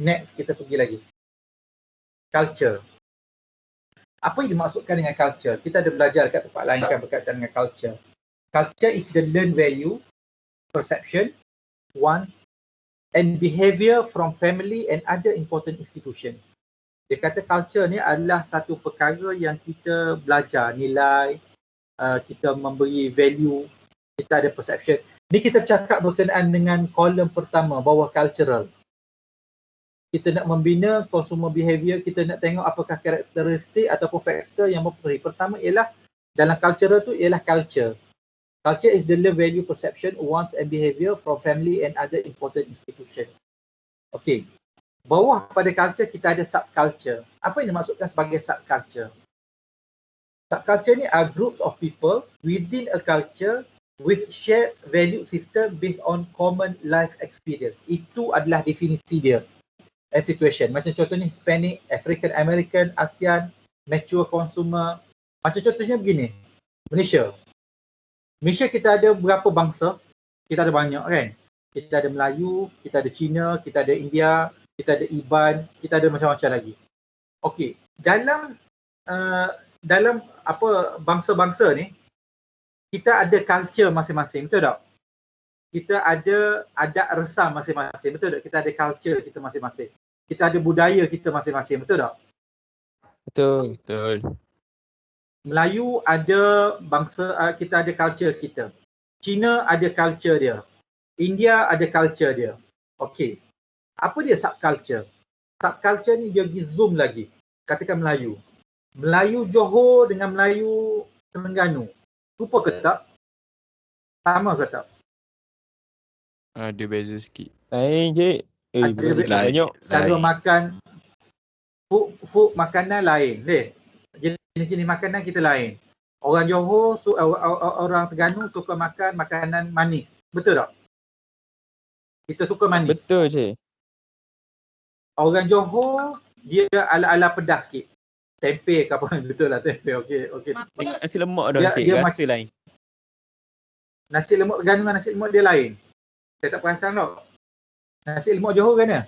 Next kita pergi lagi. Culture. Apa yang dimaksudkan dengan culture? Kita ada belajar kat tempat lain kan berkaitan dengan culture. Culture is the learned value, perception, wants and behavior from family and other important institutions. Dia kata culture ni adalah satu perkara yang kita belajar nilai, kita memberi value, kita ada perception. Ni kita bercakap berkenaan dengan kolom pertama, bawah cultural. Kita nak membina consumer behavior, kita nak tengok apakah karakteristik ataupun faktor yang mempengaruhi. Pertama ialah dalam cultural tu ialah culture. Culture is the learned value, perception, wants and behavior from family and other important institutions. Okey. Bawah pada culture kita ada subculture. Apa yang dimaksudkan sebagai subculture? Subculture ni are groups of people within a culture with shared value system based on common life experience. Itu adalah definisi dia. And situation. Macam contohnya Hispanic, African American, ASEAN, mature consumer. Macam contohnya begini. Malaysia. Malaysia kita ada berapa bangsa? Kita ada banyak kan? Kita ada Melayu, kita ada Cina, kita ada India, kita ada Iban, kita ada macam-macam lagi. Okey, dalam bangsa-bangsa ni, kita ada culture masing-masing, betul tak? Kita ada adat resam masing-masing, betul tak? Kita ada culture kita masing-masing. Kita ada budaya kita masing-masing, betul tak? Betul. Melayu ada bangsa, kita ada culture kita. Cina ada culture dia. India ada culture dia. Okey. Apa dia subculture? Subculture ni dia pergi zoom lagi. Katakan Melayu. Melayu Johor dengan Melayu Terengganu. Rupa ke tak? Sama ke tak? Ada beza sikit. Lain je. Ada banyak. Cara makan, food makanan lain. Jenis-jenis makanan kita lain. Orang Johor, orang Terengganu suka makan makanan manis. Betul tak? Kita suka manis. Betul cik. Orang Johor, dia ala-ala pedas sikit. Tempe ke apa. Betul lah tempe. Okey. Nasi lemak dah cik, dia rasa lain. Nasi lemak Terengganu dengan nasi lemak dia lain. Saya tak perasan tau. Nasi lemak Johor kan ya?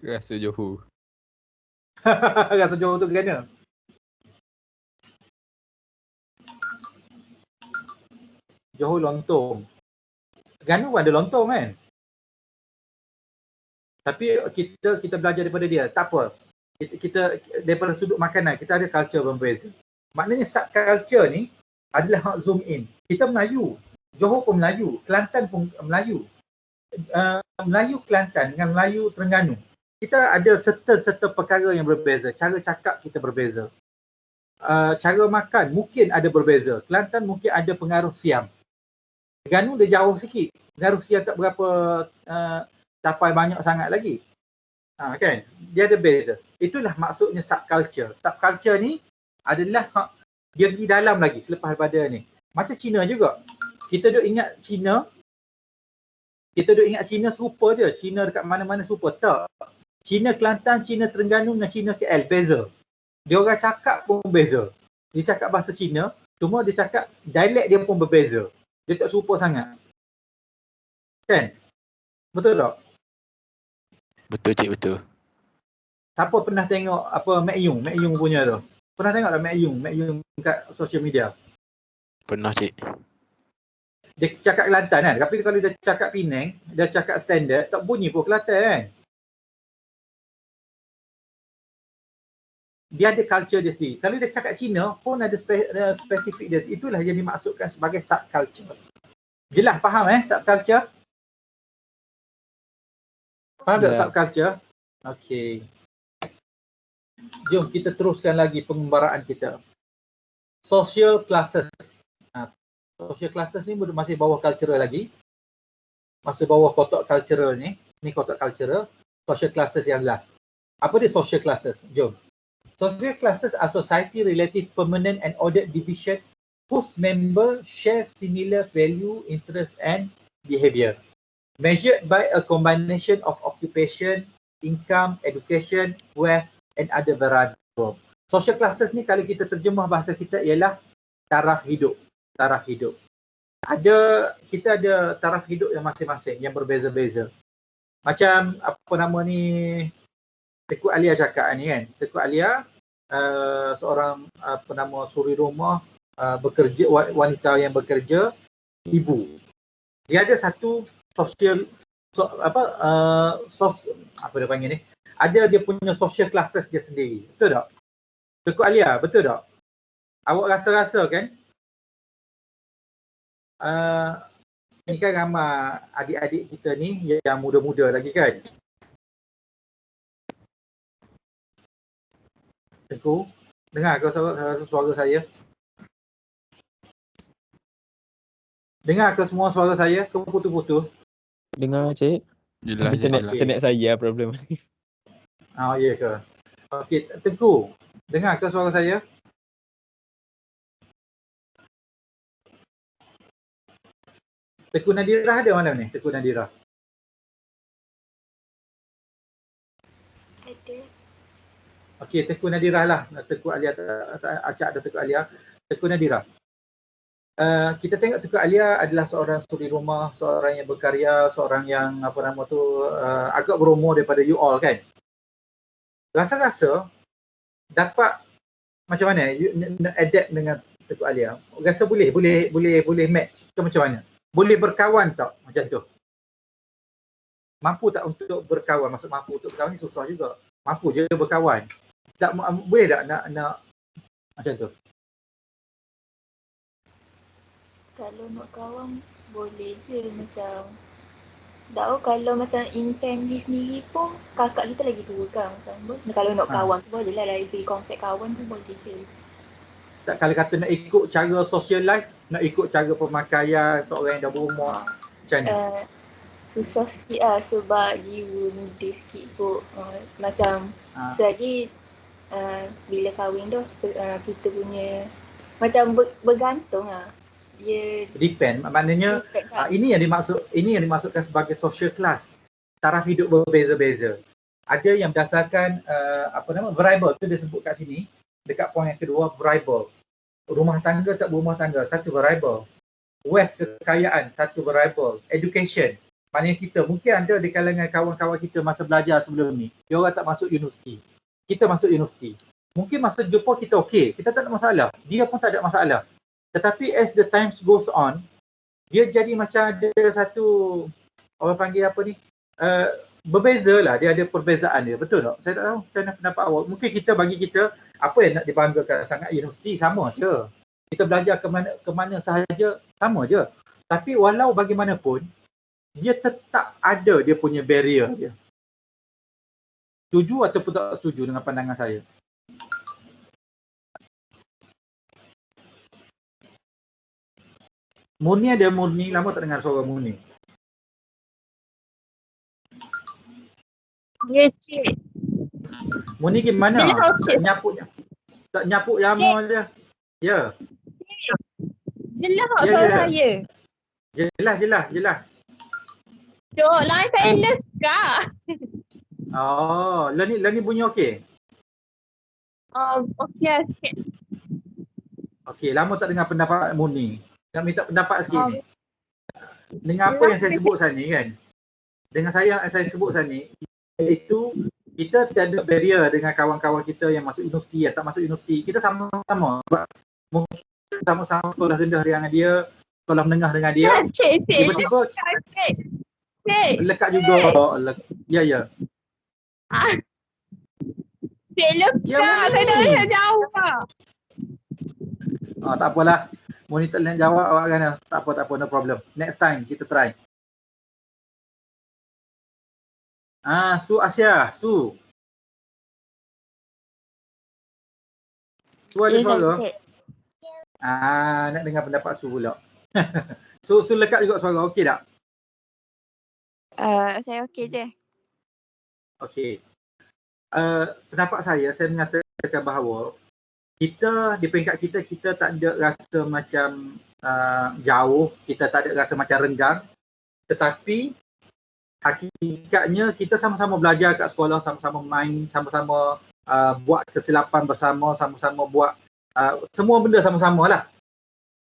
Rasa Johor. Rasa Johor tu Terengganu. Johor lontong. Terengganu pun ada lontong kan? Tapi kita belajar daripada dia. Tak apa. Kita daripada sudut makanan, kita ada culture berbeza. Maknanya subculture ni adalah hak zoom in. Kita Melayu. Johor pun Melayu. Kelantan pun Melayu. Melayu Kelantan dengan Melayu Terengganu. Kita ada serta perkara yang berbeza. Cara cakap kita berbeza. Cara makan mungkin ada berbeza. Kelantan mungkin ada pengaruh Siam. Terengganu dia jauh sikit. Pengaruh Siam tak berapa capai banyak sangat lagi. Kan? Dia ada beza. Itulah maksudnya subculture. Subculture ni adalah dia pergi dalam lagi selepas pada ni. Macam Cina juga. Kita duk ingat Cina serupa je. Cina dekat mana-mana serupa. Tak. Cina Kelantan, Cina Terengganu dengan Cina KL beza. Dia orang cakap pun beza. Dia cakap bahasa Cina, cuma dia cakap dialek dia pun berbeza. Dia tak serupa sangat. Kan? Betul tak? Betul cik, betul. Siapa pernah tengok apa Mek Yung punya tu? Pernah tengok tak Mek Yung kat social media? Pernah cik. Dia cakap Kelantan kan? Tapi kalau dia cakap Penang, dia cakap standard, tak bunyi pun Kelantan kan? Dia ada culture dia sendiri. Kalau dia cakap Cina pun ada spesifik dia. Itulah yang dimaksudkan sebagai subculture. Jelas faham subculture? Faham tak subculture? Okey. Jom kita teruskan lagi pengembaraan kita. Social classes. Social classes ni masih bawah cultural lagi. Masih bawah kotak cultural ni. Ni kotak cultural. Social classes yang last. Apa dia social classes? Jom. Social classes are society relative permanent and ordered division whose members share similar value, interest and behavior. Measured by a combination of occupation, income, education, wealth and other variables. Social classes ni kalau kita terjemah bahasa kita ialah taraf hidup. Taraf hidup. Kita ada taraf hidup yang masing-masing, yang berbeza-beza. Macam apa nama ni, Tengku Alia cakap ni kan. Tengku Alia seorang suri rumah, bekerja, wanita yang bekerja, ibu. Dia ada satu social apa dia panggil ni? Ada dia punya social classes dia sendiri. Betul tak? Tengku Alia, betul tak? Awak rasa-rasa kan? Ni kan ramai adik-adik kita ni yang muda-muda lagi kan? Tengku, dengar ke suara saya? Dengar ke semua suara saya? Ke putus-putus? Dengar cik. Jelas. Internet saya problem. Ya ke? Okey, Tengku, dengar ke suara saya? Tengku Nadirah ada mana ni? Tengku Nadirah. Ada. Okey, Tengku Nadirah lah. Tengku Alia, acak ada Tengku Alia. Tengku Nadirah. Kita tengok Tengku Alia adalah seorang suri rumah, seorang yang berkarya, seorang yang agak berumur daripada you all kan. Rasa-rasa dapat macam mana you adapt dengan Tengku Alia? Rasa boleh match ke macam mana? Boleh berkawan tak macam tu? Mampu tak untuk berkawan? Maksud mampu untuk berkawan ni susah juga. Mampu je berkawan. Tak boleh tak nak macam tu? Kalau nak kawan boleh je macam tak tahu kalau macam in family sendiri pun kakak kita lagi tua kan macam kalau nak kawan tu boleh lah dari segi konsep kawan tu boleh je. Tak, kalau kata nak ikut cara social life, nak ikut cara pemakaian seorang yang dah berumur macam mana? susah sikit lah sebab jiwa muda sikit kot. Macam selagi bila kahwin tu kita punya macam bergantung lah. Dia Depend, maknanya depend lah. ini yang dimaksudkan sebagai social class. Taraf hidup berbeza-beza. Ada yang berdasarkan variable tu dia sebut kat sini dekat poin yang kedua, variable. Rumah tangga tak berumah tangga, satu variable. Wealth, kekayaan, satu variable. Education, maknanya kita mungkin ada di kalangan kawan-kawan kita masa belajar sebelum ni, dia orang tak masuk universiti, kita masuk universiti. Mungkin masa jumpa kita okey, kita tak ada masalah, dia pun tak ada masalah. Tetapi as the times goes on, dia jadi macam ada satu, orang panggil apa ni, berbeza lah, dia ada perbezaan dia, betul tak? Saya tak tahu macam mana pendapat awak. Mungkin bagi kita, apa yang nak dibanggakan sangat universiti, sama je. Kita belajar ke mana sahaja, sama je. Tapi walau bagaimanapun, dia tetap ada dia punya barrier dia. Setuju ataupun tak setuju dengan pandangan saya? Murni ada Murni, lama tak dengar suara Murni. Ya, cik. Murni gimana? Bila Tak nyapuk lama je. Ya. Jelas tak suara saya? Jelas. Cok, line saya lekah. Oh, ni bunyi okey? Okey lah sikit. Okey, lama tak dengar pendapat Murni. Nak minta pendapat sikit ni. Dengan apa yang saya sebut tadi kan? Dengan yang saya sebut tadi, iaitu kita tiada barrier dengan kawan-kawan kita yang masuk universiti, yang tak masuk universiti. Kita sama-sama. Mungkin sama-sama sekolah rendah dengan dia, sekolah menengah dengan dia. Cik. Tiba-tiba Cik. lekat juga. Ya. Cik lekah. Saya tak boleh jawab. Tak apalah. Moni tak boleh jawab awak kan. Tak apa, no problem. Next time kita try. Su Asia, Su ada suara? Nak dengar pendapat Su pula. Su lekat juga suara, okey tak? Saya okey je. Okey. Pendapat saya mengatakan bahawa kita di peringkat kita tak ada rasa macam jauh, kita tak ada rasa macam renggang, tetapi hakikatnya kita sama-sama belajar kat sekolah, sama-sama main, sama-sama buat kesilapan bersama, sama-sama buat semua benda sama-sama lah.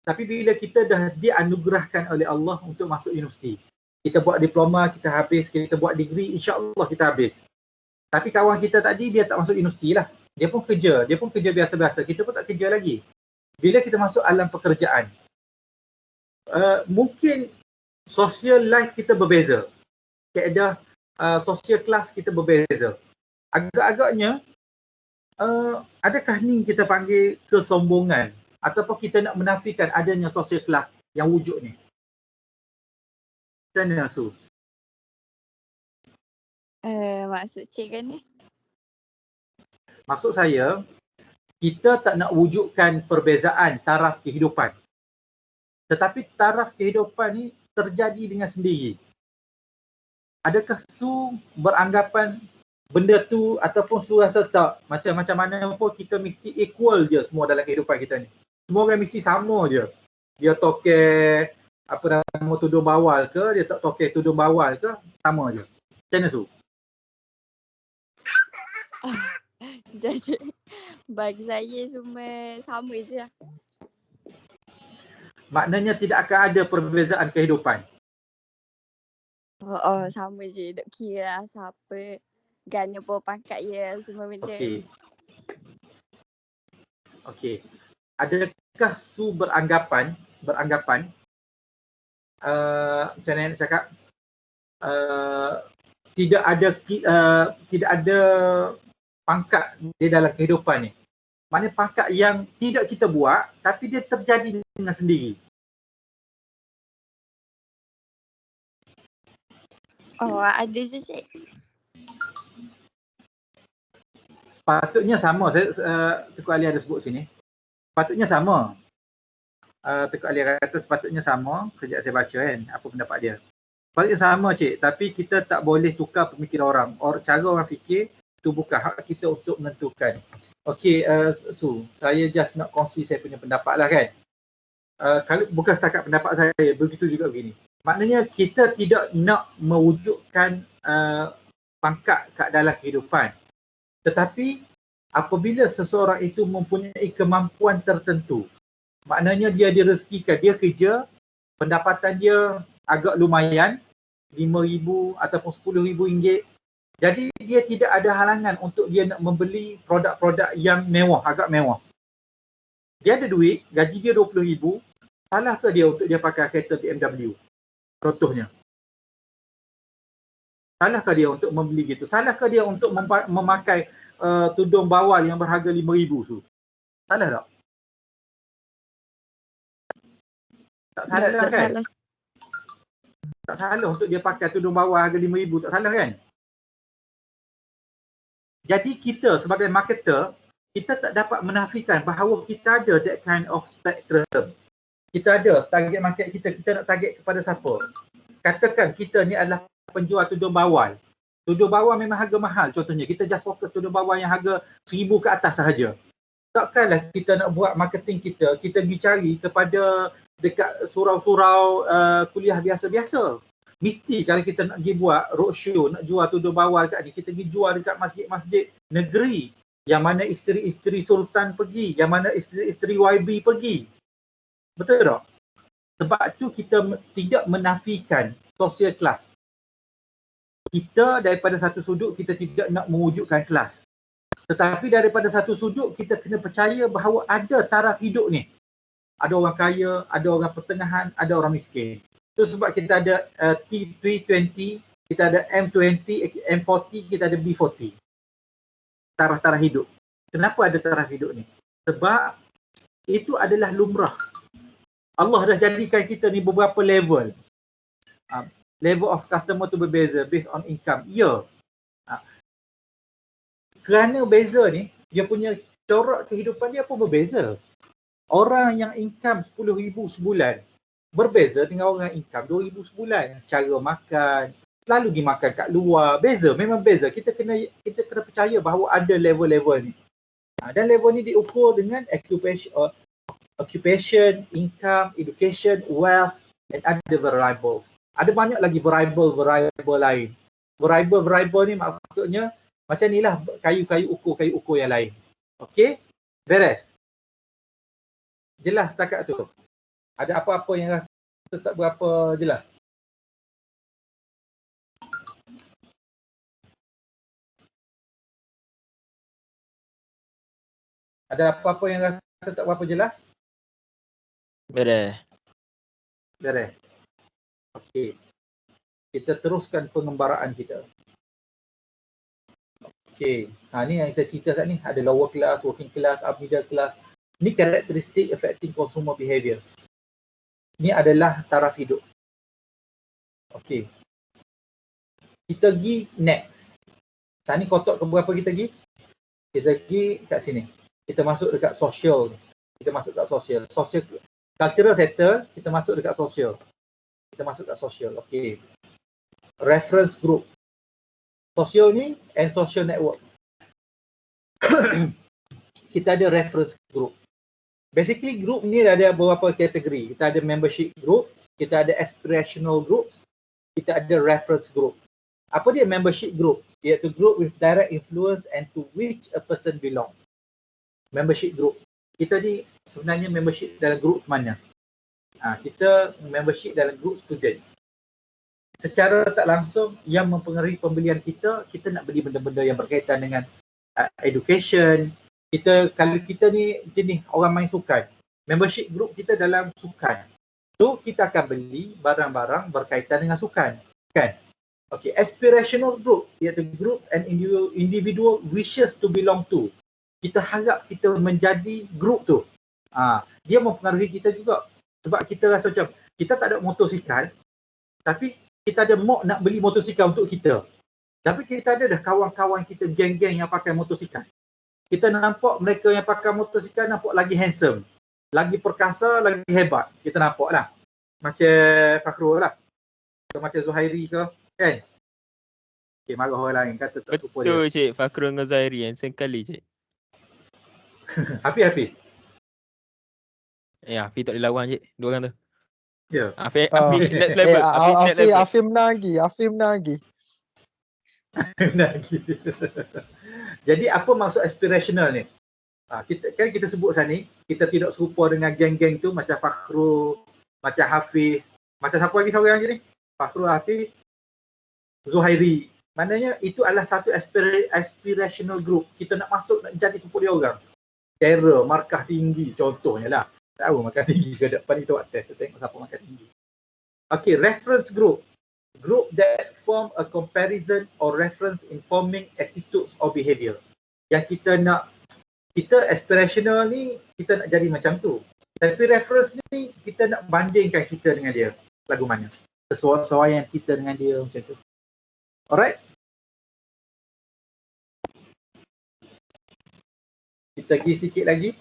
Tapi bila kita dah dianugerahkan oleh Allah untuk masuk universiti, kita buat diploma, kita habis, kita buat degree, insya-Allah kita habis. Tapi kawan kita tadi dia tak masuk universiti lah. Dia pun kerja biasa-biasa. Kita pun tak kerja lagi. Bila kita masuk alam pekerjaan, mungkin social life kita berbeza. Kaedah social class kita berbeza. Agak-agaknya, adakah ni kita panggil kesombongan ataupun kita nak menafikan adanya social class yang wujud ni? Macam mana, Su? Maksud cik kan ni? Maksud saya, kita tak nak wujudkan perbezaan taraf kehidupan. Tetapi taraf kehidupan ni terjadi dengan sendiri. Adakah Su beranggapan benda tu ataupun Su rasa tak? Macam mana pun kita mesti equal je semua dalam kehidupan kita ni. Semua orang mesti sama je. Dia tokek tudung bawal ke, dia tak tokek tudung bawal ke, sama je. Macam mana, Su? Jadi bagi saya semua sama je lah. Maknanya tidak akan ada perbezaan kehidupan. Sama je. Duk kira lah siapa gana bawa pangkat ya semua benda. Okey. Adakah Su beranggapan macam mana nak cakap, tidak ada pangkat di dalam kehidupan ni. Maknanya pangkat yang tidak kita buat tapi dia terjadi dengan sendiri. Ada je cik. Sepatutnya sama. Tukar Ali ada sebut sini. Sepatutnya sama. Tukar Ali kata sepatutnya sama. Sekejap saya baca kan apa pendapat dia. Paling sama cik, tapi kita tak boleh tukar pemikiran orang. Cara orang fikir tu bukan hak kita untuk menentukan. Okey, Su, saya just nak kongsi saya punya pendapat lah kan. Kalau bukan setakat pendapat saya, begitu juga begini. Maknanya kita tidak nak mewujudkan pangkat kat dalam kehidupan. Tetapi apabila seseorang itu mempunyai kemampuan tertentu, maknanya dia direzekikan, dia kerja, pendapatan dia agak lumayan, RM5,000 ataupun RM10,000. Jadi dia tidak ada halangan untuk dia nak membeli produk-produk yang mewah, agak mewah. Dia ada duit, gaji dia RM20,000, salahkah dia untuk dia pakai kereta BMW? Contohnya. Salahkah dia untuk membeli gitu? Salahkah dia untuk memakai tudung bawal yang berharga RM5,000 tu? Salah tak? Tak salah kan? Tak salah untuk dia pakai tudung bawal harga RM5,000, tak salah kan? Jadi kita sebagai marketer, kita tak dapat menafikan bahawa kita ada that kind of spectrum. Kita ada target market kita nak target kepada siapa? Katakan kita ni adalah penjual tudung bawal. Tudung bawal memang harga mahal. Contohnya kita just fokus tudung bawal yang harga RM1,000 ke atas sahaja. Takkanlah kita nak buat marketing kita pergi cari kepada dekat surau-surau kuliah biasa-biasa. Mesti kalau kita nak pergi buat roadshow, nak jual tudung bawal kat ni, kita pergi jual dekat masjid-masjid negeri. Yang mana isteri-isteri sultan pergi, yang mana isteri-isteri YB pergi. Betul tak? Sebab tu kita tidak menafikan social class. Kita daripada satu sudut kita tidak nak mewujudkan kelas. Tetapi daripada satu sudut kita kena percaya bahawa ada taraf hidup ni. Ada orang kaya, ada orang pertengahan, ada orang miskin. Itu sebab kita ada T20, kita ada M20, M40, kita ada B40. Taraf-taraf hidup. Kenapa ada taraf hidup ni? Sebab itu adalah lumrah. Allah dah jadikan kita ni beberapa level. Level of customer tu berbeza based on income. Ya. Kerana beza ni, dia punya corak kehidupan dia pun berbeza. Orang yang income RM10,000 sebulan berbeza dengan orang yang income RM2,000 sebulan. Cara makan, selalu pergi makan kat luar, beza, memang beza. Kita kena percaya bahawa ada level-level ni. Dan level ni diukur dengan occupation, income, education, wealth and other variables. Ada banyak lagi variable lain. Variable ni maksudnya macam ni lah kayu ukur yang lain. Okey? Beres. Jelas setakat tu? Ada apa-apa yang rasa tak berapa jelas? Ada apa-apa yang rasa tak berapa jelas? Beres. Okey. Kita teruskan pengembaraan kita. Okey. Ni yang saya cerita saat ni. Ada lower class, working class, upper middle class. Ni karakteristik affecting consumer behavior. Ni adalah taraf hidup. Okey. Kita pergi next. Saat ni kotak ke berapa kita pergi? Kita pergi kat sini. Kita masuk dekat social. Social cultural sector, kita masuk dekat social. Okey. Reference group. Social ni and social network. Kita ada reference group. Basically group ni ada beberapa kategori. Kita ada membership group, kita ada aspirational groups, kita ada reference group. Apa dia membership group? Iaitu group with direct influence and to which a person belongs. Membership group. Kita ni sebenarnya membership dalam group mana? Kita membership dalam group student. Secara tak langsung yang mempengaruhi pembelian kita nak beli benda-benda yang berkaitan dengan education. Kalau kita ni jenis orang main sukan, membership group kita dalam sukan. So kita akan beli barang-barang berkaitan dengan sukan, kan? Okay, aspirational group, iaitu group and individual wishes to belong to. Kita harap kita menjadi group tu. Dia mempengaruhi kita juga. Sebab kita rasa macam kita tak ada motosikal, tapi kita ada nak beli motosikal untuk kita. Tapi kita ada dah kawan-kawan kita, geng-geng yang pakai motosikal. Kita nampak mereka yang pakai motosikal nampak lagi handsome, lagi perkasa, lagi hebat. Kita nampak lah. Macam Fakhrul lah. ke macam Zuhairi ke, kan? Okay, marah orang lain kata tak suka dia. Betul cik, Fakhrul dengan Zairi handsome kali cik. Hafiz. Hafiz tak boleh lawan cik, dua orang tu. Ya. Hafiz next level. Hafiz menang lagi. Jadi apa maksud aspirational ni? Kita sebut sana kita tidak serupa dengan geng-geng tu macam Fakhrul, macam Hafiz, macam siapa lagi seorang je ni? Fakhrul, Hafiz, Zuhairi. Maknanya itu adalah satu aspirational group. Kita nak masuk, nak jadi seperti dia orang. Terror, markah tinggi contohnya lah. Tahu markah tinggi ke depan itu buat test. Tengok siapa markah tinggi. Okay, reference group. Group that form a comparison or reference in forming attitudes or behavior. Yang kita aspirational ni, kita nak jadi macam tu. Tapi reference ni, kita nak bandingkan kita dengan dia. Lagu mana? Kesesuaian kita dengan dia macam tu. Alright? Kita pergi sikit lagi.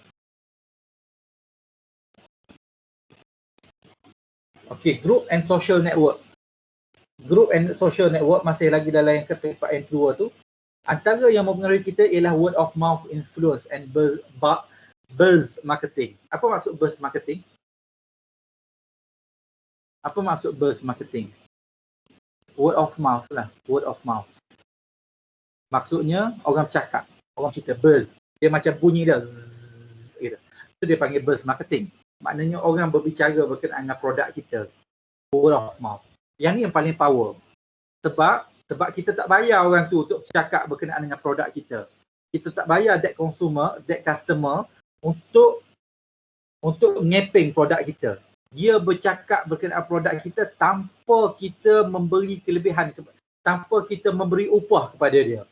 Okay, group and social network. Group and social network masih lagi dalam yang ketempat yang kedua tu. Antara yang mempengaruhi kita ialah word of mouth influence and buzz marketing. Apa maksud buzz marketing? Apa maksud buzz marketing? Word of mouth lah. Word of mouth. Maksudnya orang bercakap. Orang cerita buzz. Dia macam bunyi dia. Zzz, gitu. Itu dia panggil buzz marketing. Maknanya orang berbicara berkenaan dengan produk kita. Word of mouth. Yang ni yang paling power. Sebab kita tak bayar orang tu untuk bercakap berkenaan dengan produk kita. Kita tak bayar that consumer, that customer untuk ngepeng produk kita. Dia bercakap berkenaan produk kita tanpa kita memberi kelebihan, tanpa kita memberi upah kepada dia.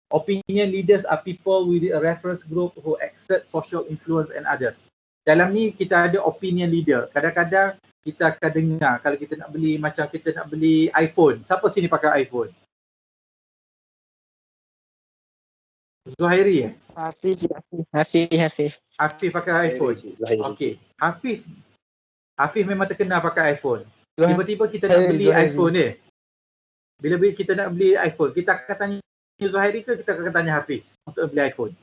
Opinion leaders are people with a reference group who exert social influence and others. Dalam ni kita ada opinion leader. Kadang-kadang kita akan dengar kalau kita nak beli, macam kita nak beli iPhone. Siapa sini pakai iPhone? Zuhairi Hafiz. Hafiz pakai iPhone. Okey. Hafiz memang terkenal pakai iPhone. Tiba-tiba kita nak beli iPhone ni. Bila kita nak beli iPhone, kita akan tanya Zuhairi ke kita akan tanya Hafiz untuk beli iPhone?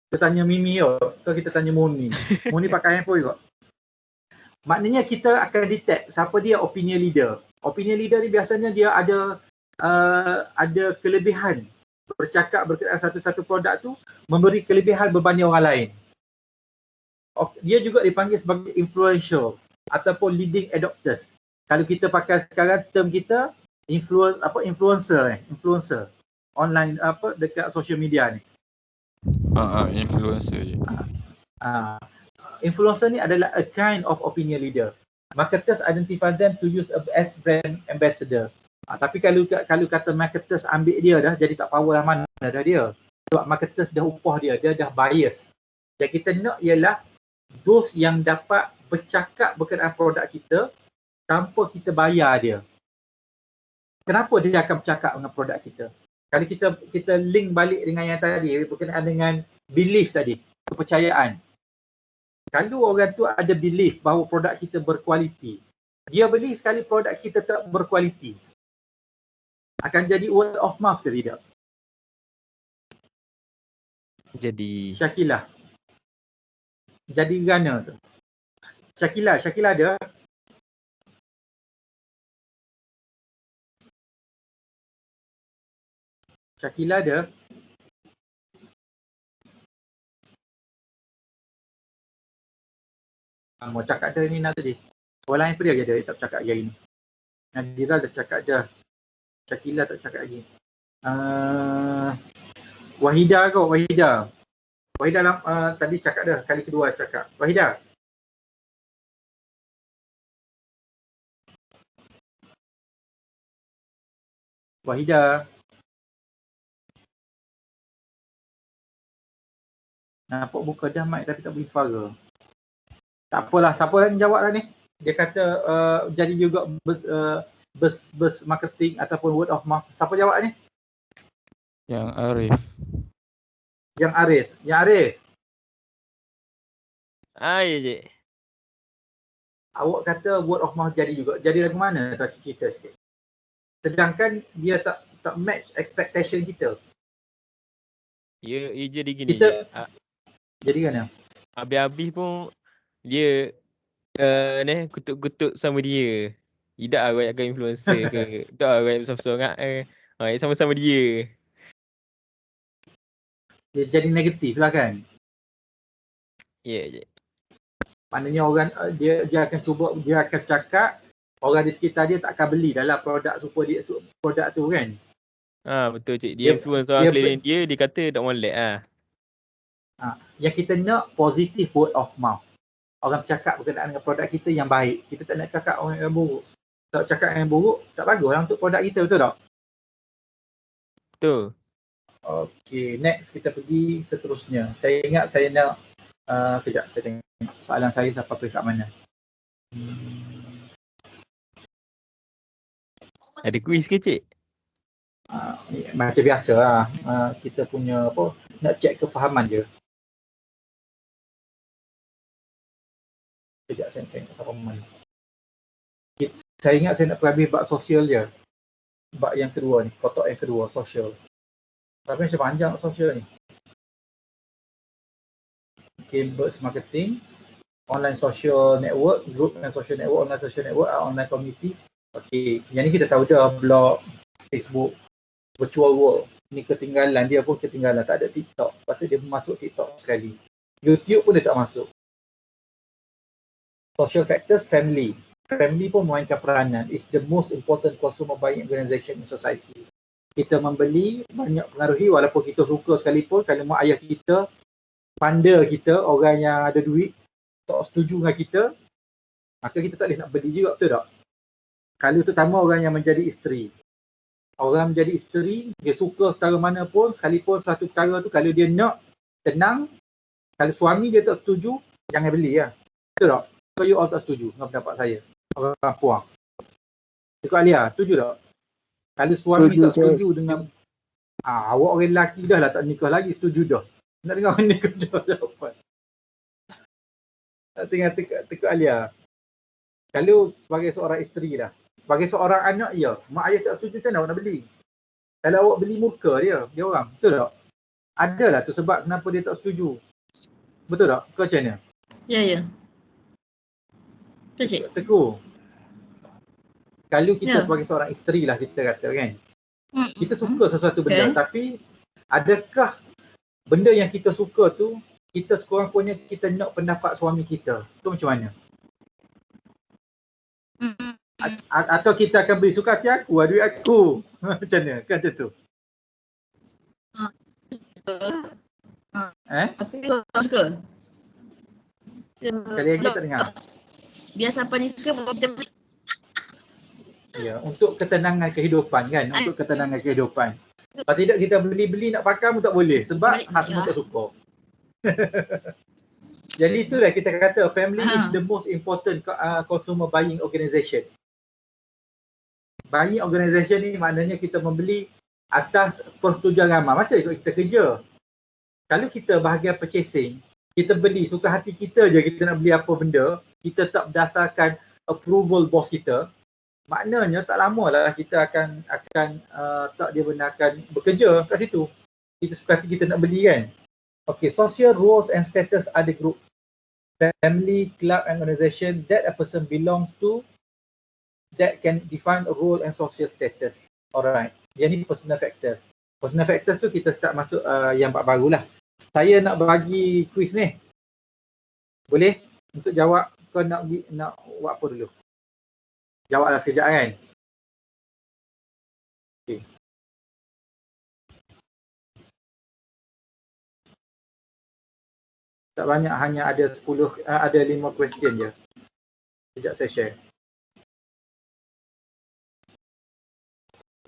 Kita tanya Mimi ke kita tanya Muni? Muni pakai iPhone juga. Maknanya kita akan detect siapa dia opinion leader. Opinion leader ni biasanya dia ada kelebihan bercakap berkenaan satu-satu produk tu, memberi kelebihan berbanding orang lain. Dia juga dipanggil sebagai influential ataupun leading adopters. Kalau kita pakai sekarang term kita influencer online dekat social media ni. Influencer je. Influencer ni adalah a kind of opinion leader. Marketers identify them to use as brand ambassador. Tapi kalau kata marketers ambil dia dah, jadi tak power lah mana dah dia. Sebab marketers dah upah dia dah bias. Yang kita nak ialah those yang dapat bercakap berkenaan produk kita tanpa kita bayar dia. Kenapa dia akan bercakap dengan produk kita? Kalau kita link balik dengan yang tadi berkenaan dengan belief tadi, kepercayaan. Kalau orang tu ada belief bahawa produk kita berkualiti, dia beli sekali produk kita tak berkualiti, akan jadi word of mouth ke tidak? Jadi Syakilah. Jadi gana tu. Syakilah ada. Syakilah ada. Mau cakap dah ni tadi. Orang lain pun dia ada tak cakap hari ni. Nadira dah cakap dah. Syakilah tak cakap lagi. Wahida kau, Wahida. Wahida tadi cakap dah, kali kedua cakap. Wahida. Wahida. Nampak buka dah mic tapi tak beri suara. Tak apalah, siapa yang jawab lah ni? Dia kata jadi juga bus marketing ataupun word of mouth. Siapa jawab ni? Yang Arif. Yang Arif. ya je. awak kata word of mouth jadi juga. Jadi lagu mana? Tak cerita sikit. Sedangkan dia tak match expectation kita. Ya, jadi gini Kita je. jadi kan? Habis-habis pun dia kutuk-kutuk sama dia. Tidak lah royak ke influencer ke. Tak lah royak besar-besar sama-sama dia. Dia jadi negatif lah kan? Ya je. Maknanya orang dia akan cuba, dia akan cakap orang di sekitar dia tak akan beli dalam produk produk tu kan? Betul cik. Dia influence orang keliling dia kata tak molek lah. Yang kita nak positive word of mouth. Orang cakap berkenaan dengan produk kita yang baik. Kita tak nak cakap orang yang buruk. Tak cakap yang buruk, tak bagus lah untuk produk kita, betul tak? Betul. Okay, next kita pergi seterusnya. Saya ingat saya nak, kejap saya tengok soalan saya sampai kat mana. Ada kuis ke cik? Macam biasa lah. Kita punya apa, nak check kefahaman je. Sekejap saya tengok sampai mana. Saya ingat saya nak pergi bab sosial je. Bab yang kedua ni, kotak yang kedua, sosial. Tapi macam panjang sosial ni. Okay, Birds Marketing, online social network, group and social network, online community. Okay, yang ni kita tahu dah, blog, Facebook, virtual world. Ni ketinggalan, dia pun ketinggalan, tak ada TikTok. Lepas tu dia masuk TikTok sekali. YouTube pun dia tak masuk. Social factors, family. Family pun memainkan peranan. It's the most important consumer buying organization in society. Kita membeli, banyak pengaruhi walaupun kita suka sekalipun. Kalau mak ayah kita, panda kita, orang yang ada duit, tak setuju dengan kita, maka kita tak boleh nak beli juga, betul tak? Kalau terutama orang yang menjadi isteri. Orang menjadi isteri, dia suka setara mana pun, sekalipun satu perkara tu, kalau dia nak tenang, kalau suami dia tak setuju, jangan beli lah. Betul tak? So you all tak setuju dengan pendapat saya. Orang puang. Dekat Alia, setuju tak? Kalau suami tak setuju dengan awak orang lelaki dah lah tak nikah lagi, setuju dah. Nak dengar orang nikah dah jawapan. Tak tinggal teka Alia. Kalau sebagai seorang isteri lah, sebagai seorang anak ya, mak ayah tak setuju macam mana awak nak beli? Kalau awak beli murka dia orang, betul tak? Adalah tu sebab kenapa dia tak setuju. Betul tak? Kau macam mana? Ya. Betul cik. Teguh. Kalau kita sebagai seorang isteri lah kita kata kan, kita suka sesuatu benda, tapi adakah benda yang kita suka tu, kita sekurang-kurangnya kita nak pendapat suami kita, tu macam mana? Atau kita akan beri suka hati aku, duit aku. Macam mana? Kan macam tu? Tapi orang suka. Sekali lagi tak dengar. Biar siapa ni suka, kita beli. Ya, untuk ketenangan kehidupan kan, untuk ketenangan kehidupan. Kalau tidak kita beli-beli nak pakai pun tak boleh sebab husband tak suka. Jadi itulah kita kata family is the most important consumer buying organisation. Buying organisation ni maknanya kita membeli atas persetujuan ramai. Macam kalau kita kerja. Kalau kita bahagian purchasing, kita beli suka hati kita je kita nak beli apa benda, kita tak berdasarkan approval bos kita, maknanya tak lama lah kita akan tak dibenarkan bekerja kat situ. Kita suka hati kita nak beli kan. Okay, social roles and status are the groups. Family, club and organisation that a person belongs to that can define a role and social status. Alright, yang ni personal factors. Personal factors tu kita start masuk yang baru lah. Saya nak bagi quiz ni. Boleh? Untuk jawab, kau nak buat apa dulu? Jawablah sekejap kan. Okay. Tak banyak, hanya ada 5 question je. Sekejap saya share.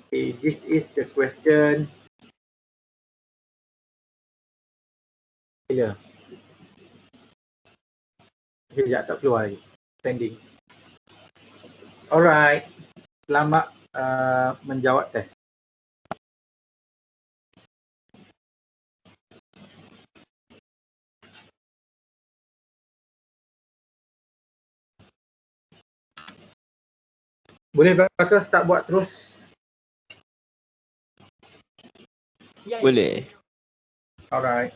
Okay, this is the question. Bila? Sekejap, tak keluar lagi. Pending. Alright. Selamat menjawab test. Boleh belakang start buat terus. Boleh. Alright.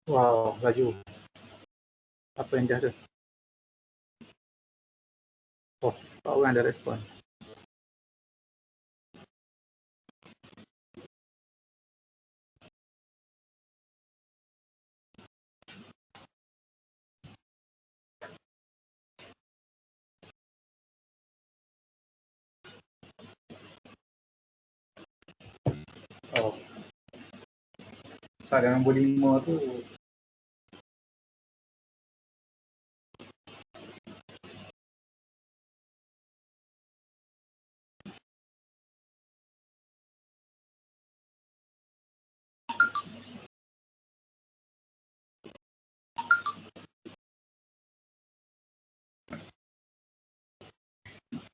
Wow, laju. Apa yang dah tu? Oh, tak orang dah respon. Oh. Cadangan nombor 5 tu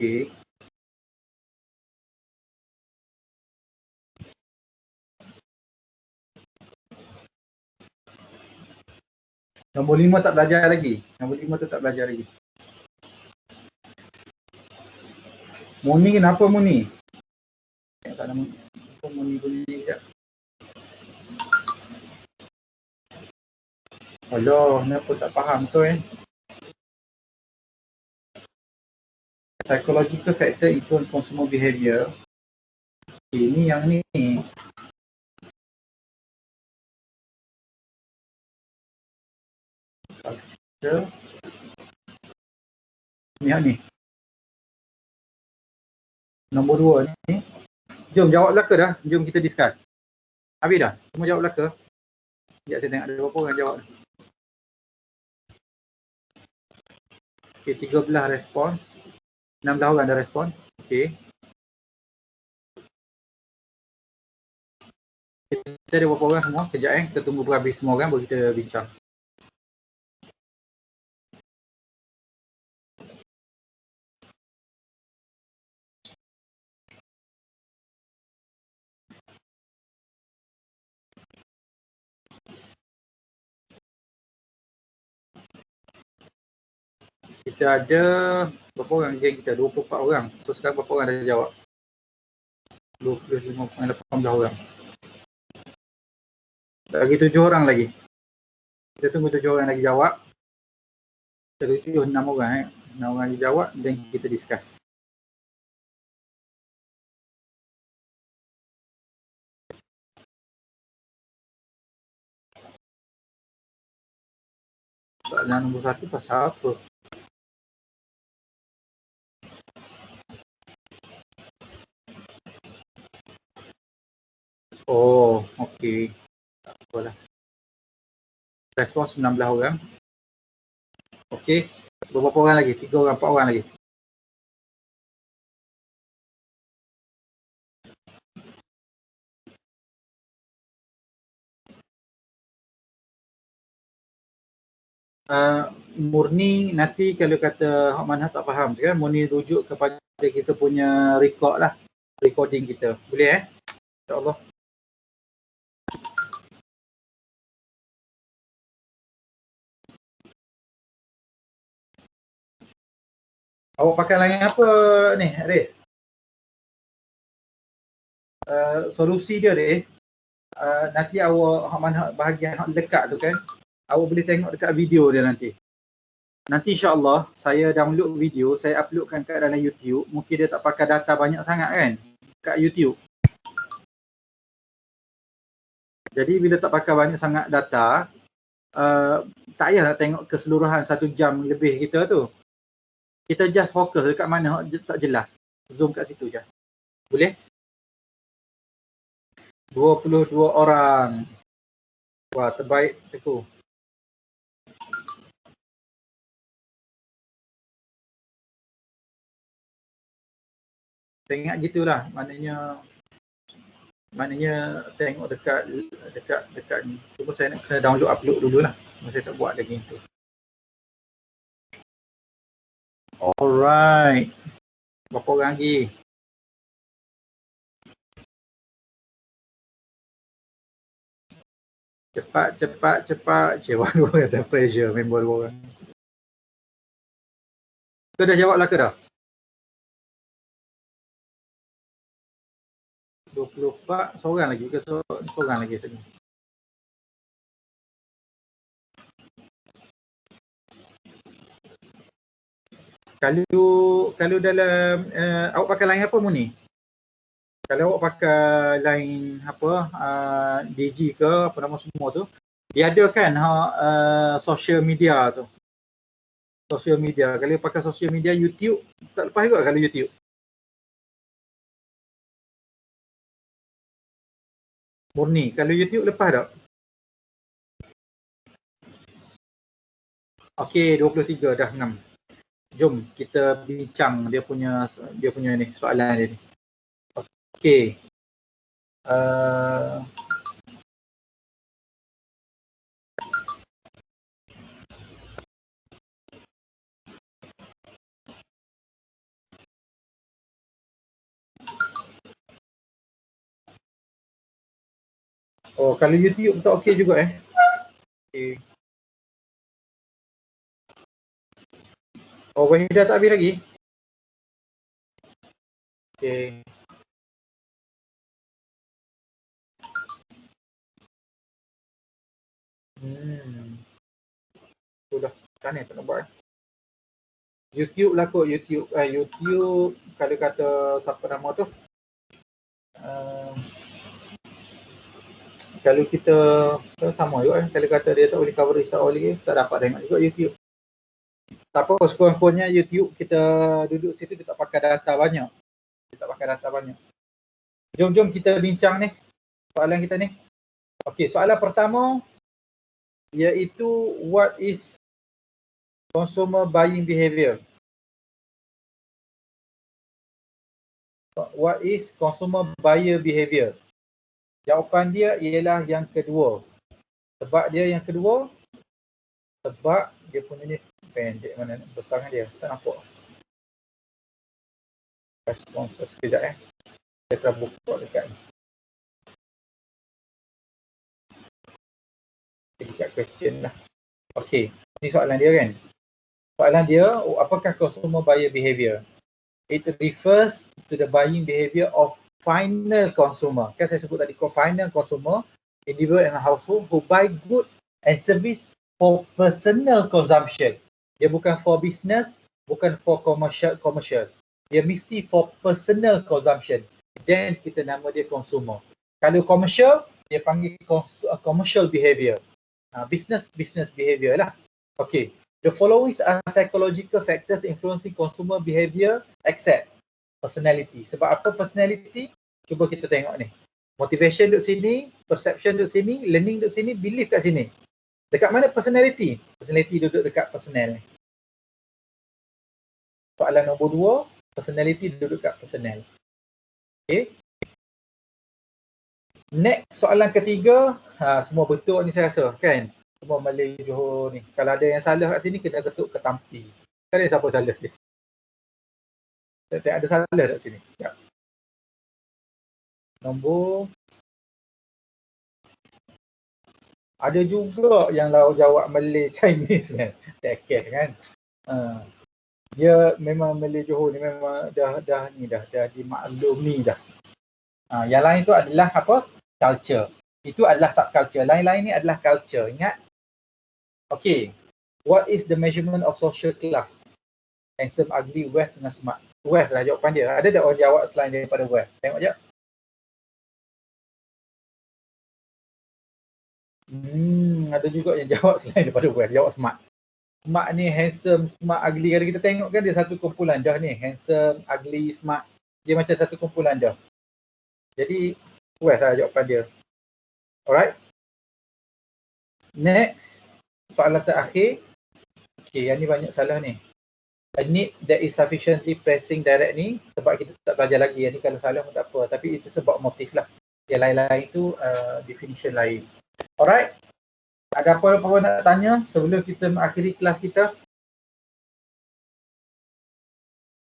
okey. Nombor 5 tak belajar lagi. Nombor 5 tu tak belajar lagi. Muni kenapa Muni? Tak ada Muni. Apa Muni bunyi sekejap. Alah, kenapa tak faham tu Psychological factor influence consumer behavior. Ini yang ni. Culture. Ni yang ni. Nombor 2 ni. Jom jawab belaka dah. Jom kita discuss. Habis dah? Semua jawab belaka? Sekejap saya tengok ada berapa orang jawab. Okey, 13 respons. 16 orang dah respon. Okey. Kita ada berapa orang semua? Kejap kita tunggu berhabis semua orang baru kita bincang. Kita ada berapa orang geng kita? 24 orang. So sekarang berapa orang dah jawab? 25.18 orang. Lagi 7 orang lagi. Kita tunggu 7 orang lagi jawab. Kita tunggu 6 orang 6 orang lagi jawab dan kita discuss. Soalan nombor 1 pasal apa? Oh, okey. Tak apalah. Respons 19 orang. Okey. Berapa orang lagi? 3 orang, 4 orang lagi. Murni nanti kalau kata Hak Manhaj tak faham kan, Murni rujuk kepada kita punya record lah, recording kita. Boleh InsyaAllah. Awak pakai line apa ni, Arif? Solusi dia Arif, nanti awak Hak Manhaj bahagian hak dekat tu kan, awak boleh tengok dekat video dia nanti. Nanti insyaAllah saya download video, saya uploadkan kat dalam YouTube. Mungkin dia tak pakai data banyak sangat kan kat YouTube. Jadi bila tak pakai banyak sangat data, tak payah nak tengok keseluruhan 1 jam lebih kita tu. Kita just fokus dekat mana tak jelas. Zoom kat situ je. Boleh? 22 orang. Wah, terbaik aku. Saya ingat gitulah, maknanya tengok dekat ni. Cuma saya nak kena download upload dululah. Saya tak buat lagi tu. Alright. Berapa orang lagi? Cepat. Cewa dua kata pressure member dua orang. Kau dah jawab lah ke dah? 24, seorang lagi ke seorang lagi sini. Kalau dalam awak pakai line apa Muni? Kalau awak pakai line apa DG ke apa nama semua tu, dia ada kan social media tu. Social media. Kalau pakai social media YouTube, tak lepas juga kalau YouTube. Murni. Kalau YouTube lepas tak? Okey, 23 dah 6. Jom kita bincang dia punya ni, soalan dia ni. Okey. Oh, kalau YouTube tak okey juga okey. Oh, Wahidah tak habis lagi? Okey. Sudah, kan tak nak buat YouTube lah kot, YouTube kalau kata siapa nama tu, kalau kita sama juga kalau kata dia tak boleh coverage tak boleh, tak dapat tengok juga YouTube. Tak apa, sekurang-kurangnya YouTube kita duduk situ, kita tak pakai data banyak. Jom kita bincang ni soalan kita ni. Okey, soalan pertama iaitu what is consumer buying behavior? What is consumer buyer behavior? Jawapan dia ialah yang kedua. Sebab dia yang kedua, sebab dia punya ni pendek mana besar dia, tak nampak. Respons sekejap saya telah buka dekat ni. Dekat question lah. Okey, ni soalan dia kan. Soalan dia, apakah consumer buyer behavior? It refers to the buying behavior of final consumer. Kan saya sebut tadi, final consumer, individual and household who buy good and service for personal consumption. Dia bukan for business, bukan for commercial. Dia mesti for personal consumption. Then kita nama dia consumer. Kalau commercial, dia panggil commercial behavior. Business behavior lah. Okay. The following are psychological factors influencing consumer behavior except personality. Sebab apa personality? Cuba kita tengok ni. Motivation duduk sini, perception duduk sini, learning duduk sini, belief kat sini. Dekat mana personality? Personality duduk dekat personal ni. Soalan nombor 2, personality duduk dekat personal. Okay. Next, soalan ketiga, semua betul ni saya rasa kan? Semua Malay Johor ni. Kalau ada yang salah kat sini, kita ketuk ketampi. Kan ada siapa salah sini? Tak ada salah kat sini. Sekejap. Nombor. Ada juga yang jawab Malay Chinese kan. Tak care kan. Dia memang Malay Johor ni memang dah dimaklumi dah. Yang lain tu adalah apa? Culture. Itu adalah subculture. Lain-lain ni adalah culture. Ingat? Okay. What is the measurement of social class? Handsome, ugly, wealth dengan smart. Wealth lah jawapan dia. Ada tak orang jawab selain daripada wealth? Tengok je. Ada juga yang jawab selain daripada wealth. Jawab smart. Smart ni handsome, smart, ugly. Kalau kita tengok kan dia satu kumpulan dah ni. Handsome, ugly, smart. Dia macam satu kumpulan dah. Jadi wealth lah jawapan dia. Alright. Next. Soalan terakhir. Okay, yang ni banyak salah ni. A need that is sufficiently pressing direct ni sebab kita tak belajar lagi. Yang ni kalau salah pun tak apa. Tapi itu sebab motif lah. Yang lain-lain tu definition lain. Alright. Ada apa-apa nak tanya sebelum kita mengakhiri kelas kita?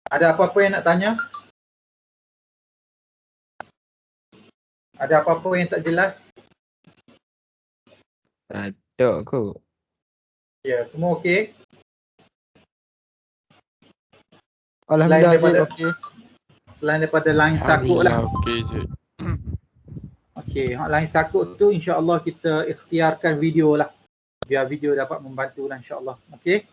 Ada apa-apa yang nak tanya? Ada apa-apa yang tak jelas? Ada kot. Ya, semua okey? Alhamdulillah Cik, okey. Selain daripada line sakut lah. Okey Cik. Okey, line sakut tu insya-Allah kita ikhtiarkan video lah. Biar video dapat membantu lah insya-Allah. Okey.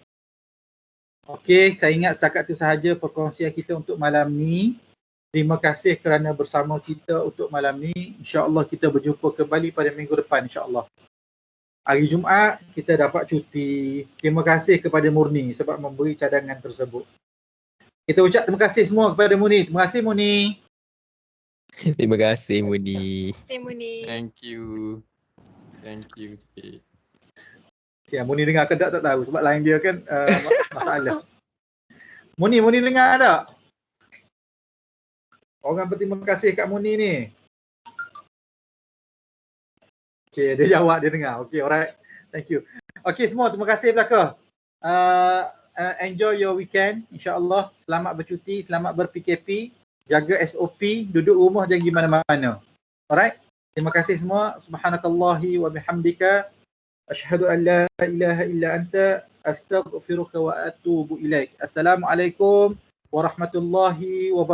Okey, saya ingat setakat tu sahaja perkongsian kita untuk malam ni. Terima kasih kerana bersama kita untuk malam ni. InsyaAllah kita berjumpa kembali pada minggu depan insyaAllah. Hari Jumaat kita dapat cuti. Terima kasih kepada Murni sebab memberi cadangan tersebut. Kita ucap terima kasih semua kepada Murni. Terima kasih Murni. Terima kasih Murni. Thank you. Thank you Cik. Siap, Murni dengar ke tak tahu sebab line dia kan masalah. Murni dengar tak? Orang berterima kasih kat Murni ni. Okay, dia jawab, dia dengar. Okay, alright. Thank you. Okay semua, terima kasih belaka. Enjoy your weekend. InsyaAllah. Selamat bercuti, selamat ber-PKP. Jaga SOP, duduk rumah jangan pergi mana-mana. Alright. Terima kasih semua. Subhanakallahi wa bihamdika. Asyhadu an la ilaha illa anta. Astaghfiruka wa atubu ilaik. Assalamualaikum warahmatullahi wabarakatuh.